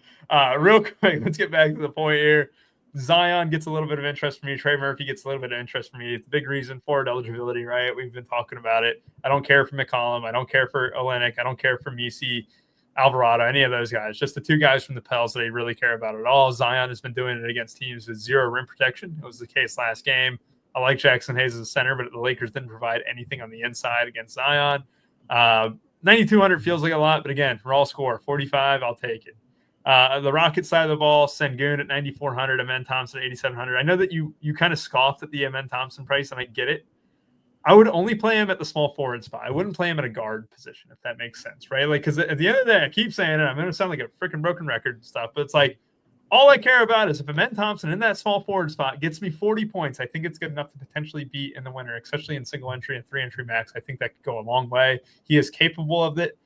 real quick, let's get back to the point here. Zion gets a little bit of interest from me. Trey Murphy gets a little bit of interest from me. It's a big reason for eligibility, right? We've been talking about it. I don't care for McCollum. I don't care for Olenek. I don't care for Misi, Alvarado, any of those guys. Just the two guys from the Pels that I really care about at all. Zion has been doing it against teams with zero rim protection. It was the case last game. I like Jackson Hayes as a center, but the Lakers didn't provide anything on the inside against Zion. 9,200 feels like a lot, but again, raw score, 45, I'll take it. The Rockets side of the ball, Sengun at 9,400, Amen Thompson at 8,700. I know that you kind of scoffed at the Amen Thompson price, and I get it. I would only play him at the small forward spot. I wouldn't play him at a guard position, if that makes sense, right? Like, because at the end of the day, I keep saying it. I'm going to sound like a freaking broken record and stuff, but it's like all I care about is if Amen Thompson in that small forward spot gets me 40 points, I think it's good enough to potentially beat in the winner, especially in single entry and 3-entry max. I think that could go a long way. He is capable of it.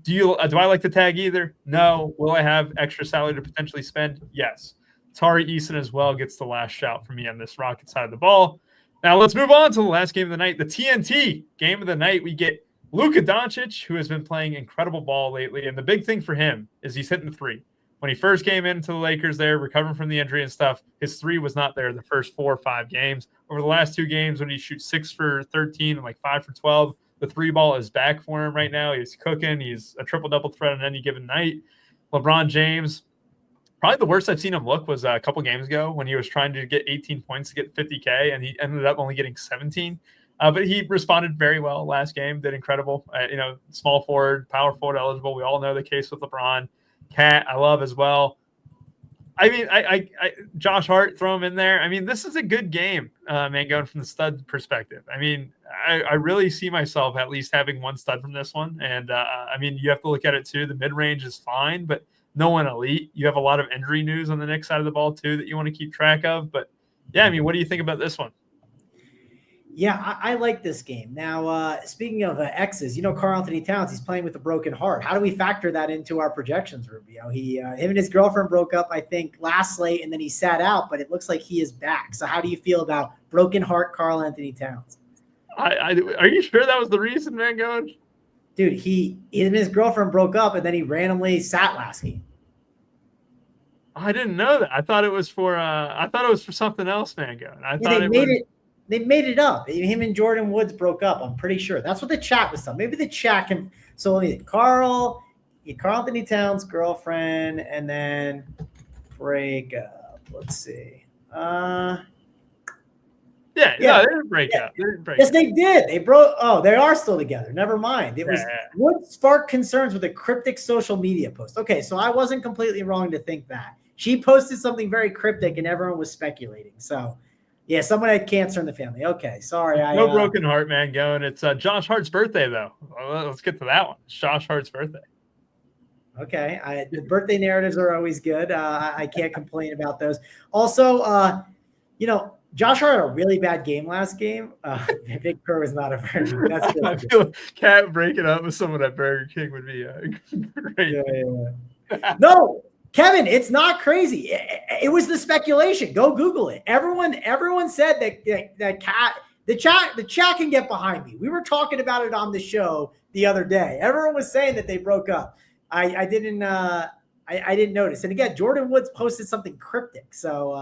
Do I like to tag either? No. Will I have extra salary to potentially spend? Yes. Tari Eason as well gets the last shout from me on this Rocket side of the ball. Now let's move on to the last game of the night, the TNT game of the night. We get Luka Doncic, who has been playing incredible ball lately, and the big thing for him is he's hitting the three. When he first came into the Lakers there, recovering from the injury and stuff, his three was not there the first 4 or 5 games. Over the last 2 games, when he shoots 6 for 13 and like 5 for 12, the 3 ball is back for him right now. He's cooking. He's a triple-double threat on any given night. LeBron James, probably the worst I've seen him look was a couple games ago when he was trying to get 18 points to get 50K, and he ended up only getting 17. But he responded very well last game, did incredible. Small forward, power forward eligible. We all know the case with LeBron. Cat, I love as well. I mean, I Josh Hart, throw him in there. I mean, this is a good game, man, going from the stud perspective. I mean, I really see myself at least having one stud from this one. And, I mean, you have to look at it, too. The mid-range is fine, but no one elite. You have a lot of injury news on the Knicks side of the ball, too, that you want to keep track of. But, yeah, I mean, what do you think about this one? Yeah, I like this game. Now, speaking of X's, Karl Anthony Towns, he's playing with a broken heart. How do we factor that into our projections, Rubio? Him and his girlfriend broke up, I think, last slate, and then he sat out, but it looks like he is back. So how do you feel about broken heart Karl Anthony Towns? Are you sure that was the reason, man, going? Dude, him and his girlfriend broke up, and then he randomly sat last game. I didn't know that. I thought it was for something else, man, going. They made it up. Him and Jordan Woods broke up. I'm pretty sure. That's what the chat was telling. Maybe the chat can. So let me Karl Anthony Towns' girlfriend, and then break up. Let's see. Yeah, they didn't break up. Yes, they did. They broke. Oh, they are still together. Never mind. It was Woods sparked concerns with a cryptic social media post. Okay, so I wasn't completely wrong to think that. She posted something very cryptic, and everyone was speculating. So. Yeah, someone had cancer in the family. Okay, sorry. No broken heart, man, going. It's Josh Hart's birthday, though. Let's get to that one. It's Josh Hart's birthday. Okay, the birthday narratives are always good. I can't complain about those. Also, Josh Hart had a really bad game last game. Big Kerr was not a very good. That's I feel like Cat breaking up with someone at Burger King would be great. Yeah. No. Kevin, it's not crazy. It was the speculation. Go Google it. Everyone said that the chat can get behind me. We were talking about it on the show the other day. Everyone was saying that they broke up. I didn't notice. And again, Jordan Woods posted something cryptic, so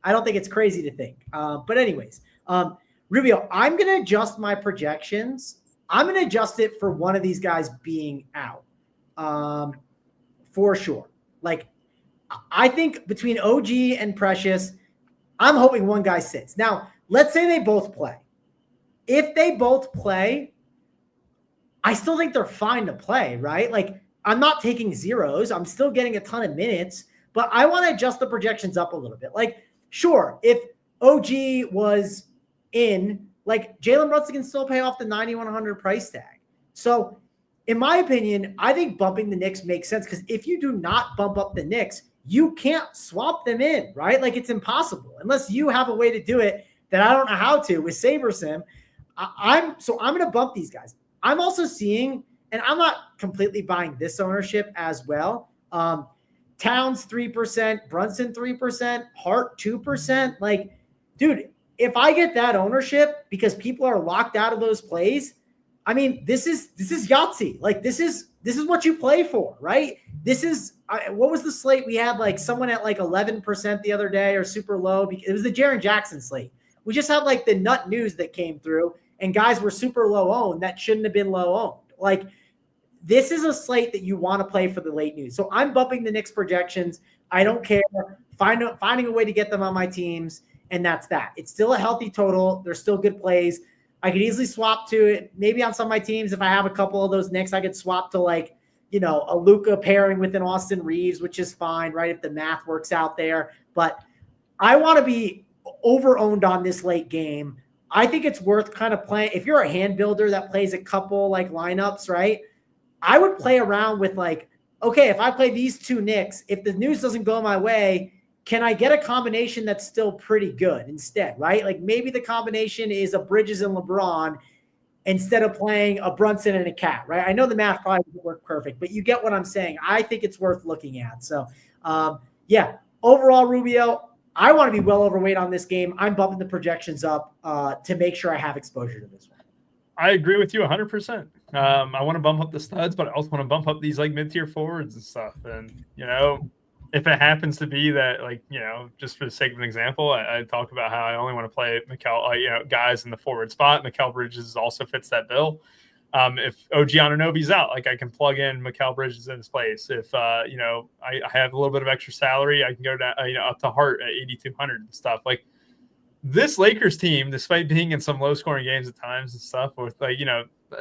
I don't think it's crazy to think. But anyways, Rubio, I'm going to adjust my projections. I'm going to adjust it for one of these guys being out, for sure. Like, I think between OG and Precious, I'm hoping one guy sits. Now, let's say they both play. If they both play, I still think they're fine to play, right? Like, I'm not taking zeros. I'm still getting a ton of minutes, but I want to adjust the projections up a little bit. Like, sure, if OG was in, like, Jalen Brunson can still pay off the 9,100 price tag. So, in my opinion, I think bumping the Knicks makes sense because if you do not bump up the Knicks, you can't swap them in, right? Like, it's impossible unless you have a way to do it that I don't know how to with SaberSim. I'm going to bump these guys. I'm also seeing, and I'm not completely buying this ownership as well. Towns 3%, Brunson 3%, Hart 2%. Like, dude, if I get that ownership because people are locked out of those plays, I mean, this is Yahtzee. Like, this is what you play for, right? This is what was the slate we had? Like someone at like 11% the other day or super low. It was the Jaren Jackson slate. We just had like the nut news that came through, and guys were super low owned that shouldn't have been low owned. Like, this is a slate that you want to play for the late news. So I'm bumping the Knicks projections. I don't care. Finding a way to get them on my teams, and that's that. It's still a healthy total. There's still good plays. I could easily swap to it. Maybe on some of my teams, if I have a couple of those Knicks, I could swap to like, a Luka pairing with an Austin Reeves, which is fine, right? If the math works out there. But I want to be over-owned on this late game. I think it's worth kind of playing. If you're a hand builder that plays a couple like lineups, right? I would play around with like, okay, if I play these two Knicks, if the news doesn't go my way, can I get a combination that's still pretty good instead, right? Like maybe the combination is a Bridges and LeBron instead of playing a Brunson and a Cat, right? I know the math probably doesn't work perfect, but you get what I'm saying. I think it's worth looking at. So, overall, Rubio, I want to be well overweight on this game. I'm bumping the projections up to make sure I have exposure to this one. I agree with you 100%. I want to bump up the studs, but I also want to bump up these like mid-tier forwards and stuff. And, if it happens to be that, like, just for the sake of an example, I talk about how I only want to play guys in the forward spot. Mikal Bridges also fits that bill. If OG Anunoby's out, like I can plug in Mikal Bridges in his place. If, I have a little bit of extra salary, I can go down, up to Hart at 8,200 and stuff. Like, this Lakers team, despite being in some low scoring games at times and stuff with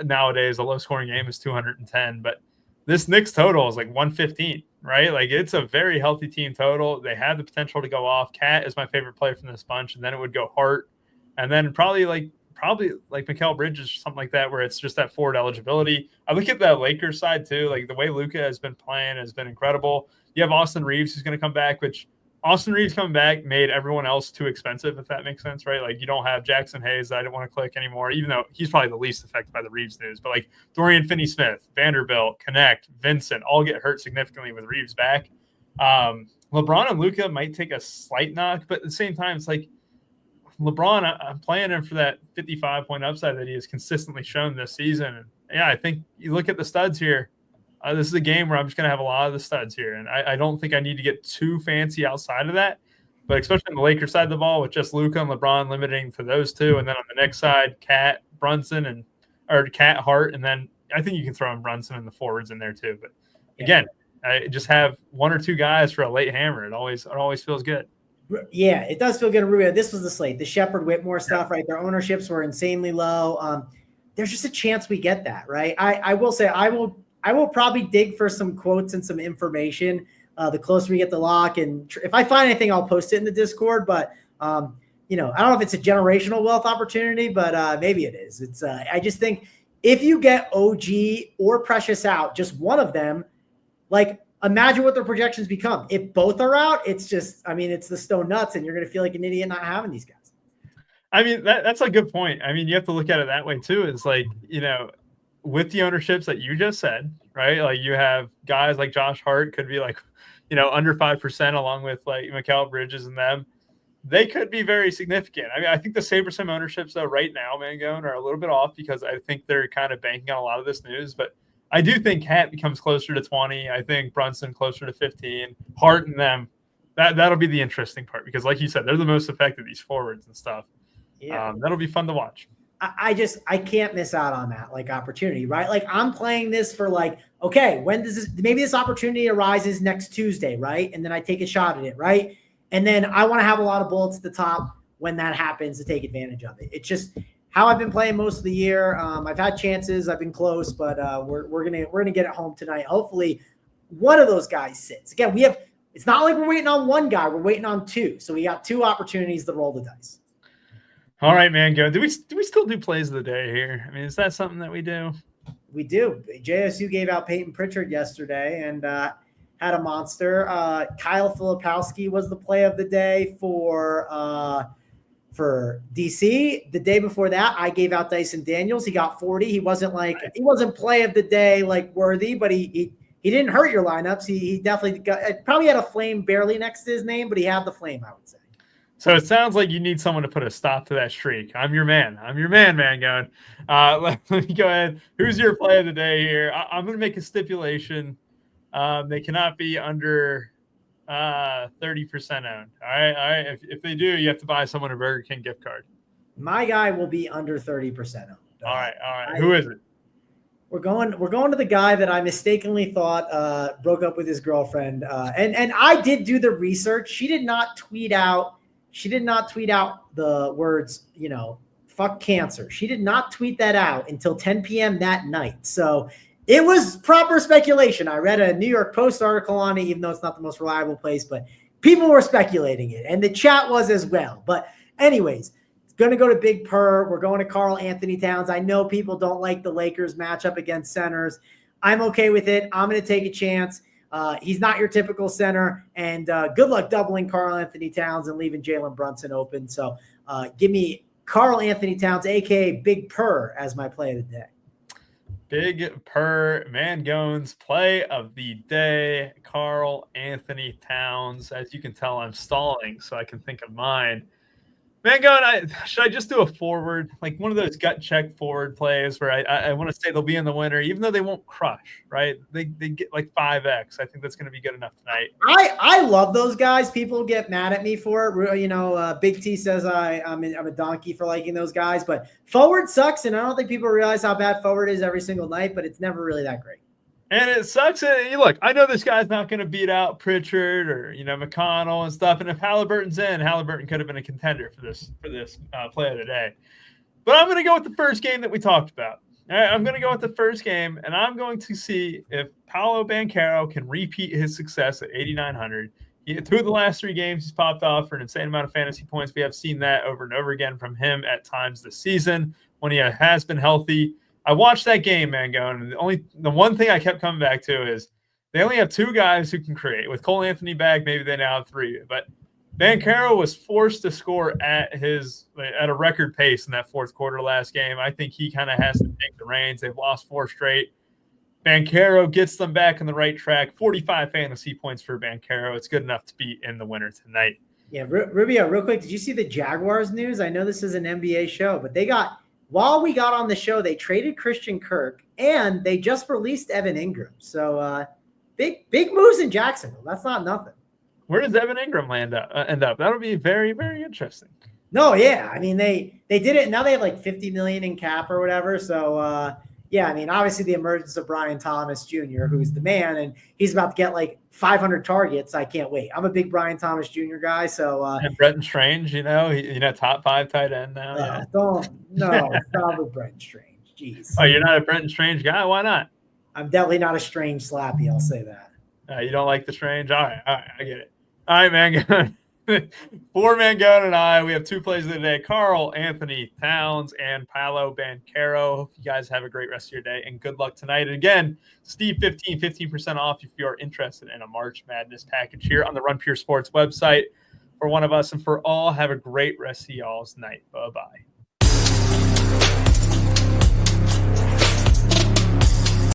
nowadays a low scoring game is 210, but this Knicks total is like 115, right? Like, it's a very healthy team total. They have the potential to go off. Cat is my favorite player from this bunch. And then it would go Hart. And then probably like Mikal Bridges or something like that, where it's just that forward eligibility. I look at that Lakers side too. Like, the way Luka has been playing has been incredible. You have Austin Reeves who's going to come back, which Austin Reeves coming back made everyone else too expensive, if that makes sense, right? Like, you don't have Jackson Hayes that I don't want to click anymore, even though he's probably the least affected by the Reeves news. But like Dorian Finney-Smith, Vanderbilt, Connect, Vincent, all get hurt significantly with Reeves back. LeBron and Luka might take a slight knock, but at the same time, it's like LeBron, I'm playing him for that 55-point upside that he has consistently shown this season. And yeah, I think you look at the studs here. This is a game where I'm just going to have a lot of the studs here. And I don't think I need to get too fancy outside of that. But especially on the Lakers side of the ball with just Luka and LeBron limiting to those two. And then on the next side, Cat, Brunson, or Cat, Hart. And then I think you can throw in Brunson and the forwards in there too. But again, I just have one or two guys for a late hammer. It always feels good. Yeah, it does feel good. Rubio, this was the slate. The Shepard Whitmore stuff, right? Their ownerships were insanely low. There's just a chance we get that, right? I will say I will probably dig for some quotes and some information the closer we get to lock. And if I find anything, I'll post it in the Discord. But, I don't know if it's a generational wealth opportunity, but maybe it is. It's I just think if you get OG or Precious out, just one of them, like, imagine what their projections become. If both are out, it's just, it's the stone nuts, and you're going to feel like an idiot not having these guys. That's a good point. You have to look at it that way too. It's like, with the ownerships that you just said, right? Like, you have guys like Josh Hart could be like, under 5% along with like Mikal Bridges and them. They could be very significant. I think the SaberSim ownerships though right now, Mangone, are a little bit off because I think they're kind of banking on a lot of this news. But I do think Cat becomes closer to 20. I think Brunson closer to 15. Hart and them, that'll be the interesting part because, like you said, they're the most affected, these forwards and stuff. Yeah, that'll be fun to watch. I can't miss out on that like opportunity, right? Like I'm playing this for like, okay, when does this, maybe this opportunity arises next Tuesday, right? And then I take a shot at it, right? And then I want to have a lot of bullets at the top when that happens to take advantage of it. It's just how I've been playing most of the year. I've had chances, I've been close, but we're gonna get it home tonight. Hopefully, one of those guys sits. Again, it's not like we're waiting on one guy, we're waiting on two. So we got two opportunities to roll the dice. All right, man. Go. Do we still do plays of the day here? I mean, is that something that we do? We do. JSU gave out Peyton Pritchard yesterday and had a monster. Kyle Filipowski was the play of the day for DC. The day before that, I gave out Dyson Daniels. He got 40. He wasn't play of the day like worthy, but he didn't hurt your lineups. He definitely probably had a flame barely next to his name, but he had the flame, I would say. So it sounds like you need someone to put a stop to that streak. I'm your man, going. Let me go ahead. Who's your play of the day here? I'm going to make a stipulation. They cannot be under 30% owned. All right. If they do, you have to buy someone a Burger King gift card. My guy will be under 30% owned. All right. Who is it? We're going to the guy that I mistakenly thought broke up with his girlfriend. And I did do the research. She did not tweet out the words, fuck cancer. She did not tweet that out until 10 p.m. that night. So it was proper speculation. I read a New York Post article on it, even though it's not the most reliable place, but people were speculating it. And the chat was as well. But anyways, it's going to go to Big Purr. We're going to Karl Anthony Towns. I know people don't like the Lakers matchup against centers. I'm okay with it. I'm going to take a chance. He's not your typical center, and good luck doubling Karl Anthony Towns and leaving Jalen Brunson open. So give me Karl Anthony Towns, a.k.a. Big Purr, as my play of the day. Big Purr, Mangone's play of the day, Karl Anthony Towns. As you can tell, I'm stalling so I can think of mine. Mangone, should I just do a forward, like one of those gut check forward plays where I want to say they'll be in the winner, even though they won't crush, right? They get like 5X. I think that's going to be good enough tonight. I love those guys. People get mad at me for it. Big T says I'm a donkey for liking those guys, but forward sucks, and I don't think people realize how bad forward is every single night, but it's never really that great. And it sucks. Look, I know this guy's not going to beat out Pritchard or, McConnell and stuff. And if Halliburton's in, Halliburton could have been a contender for this play of the day. But I'm going to go with the first game that we talked about. All right, I'm going to go with the first game, and I'm going to see if Paolo Banchero can repeat his success at 8,900. Through the last 3 games, he's popped off for an insane amount of fantasy points. We have seen that over and over again from him at times this season when he has been healthy. I watched that game, Mangone, and the one thing I kept coming back to is they only have 2 guys who can create. With Cole Anthony back, maybe they now have 3. But Banchero was forced to score at a record pace in that fourth quarter last game. I think he kind of has to take the reins. They've lost 4 straight. Banchero gets them back on the right track. 45 fantasy points for Banchero. It's good enough to be in the winner tonight. Yeah, Rubio, real quick, did you see the Jaguars news? I know this is an NBA show, but while we got on the show, they traded Christian Kirk, and they just released Evan Ingram. So big moves in Jacksonville. That's not nothing. Where does Evan Ingram end up? That'll be very, very interesting. No, yeah. I mean, they did it. Now they have like $50 million in cap or whatever. So, yeah, I mean, obviously the emergence of Brian Thomas Jr., who's the man, and he's about to get like 500 targets. I can't wait. I'm a big Brian Thomas Jr. guy. So and Brenton Strange, top 5 tight end now. Stop with Brenton Strange. Jeez. Oh, you're not a Brenton Strange guy? Why not? I'm definitely not a Strange slappy. I'll say that. You don't like the Strange? All right, I get it. All right, man. For Mangone and I, we have 2 plays of the day: Karl Anthony Towns and Paolo Banchero. Hope you guys have a great rest of your day, and good luck tonight. And again, Steve 15% off if you're interested in a March Madness package here on the Run Pure Sports website. For one of us and for all, have a great rest of y'all's night. Bye-bye.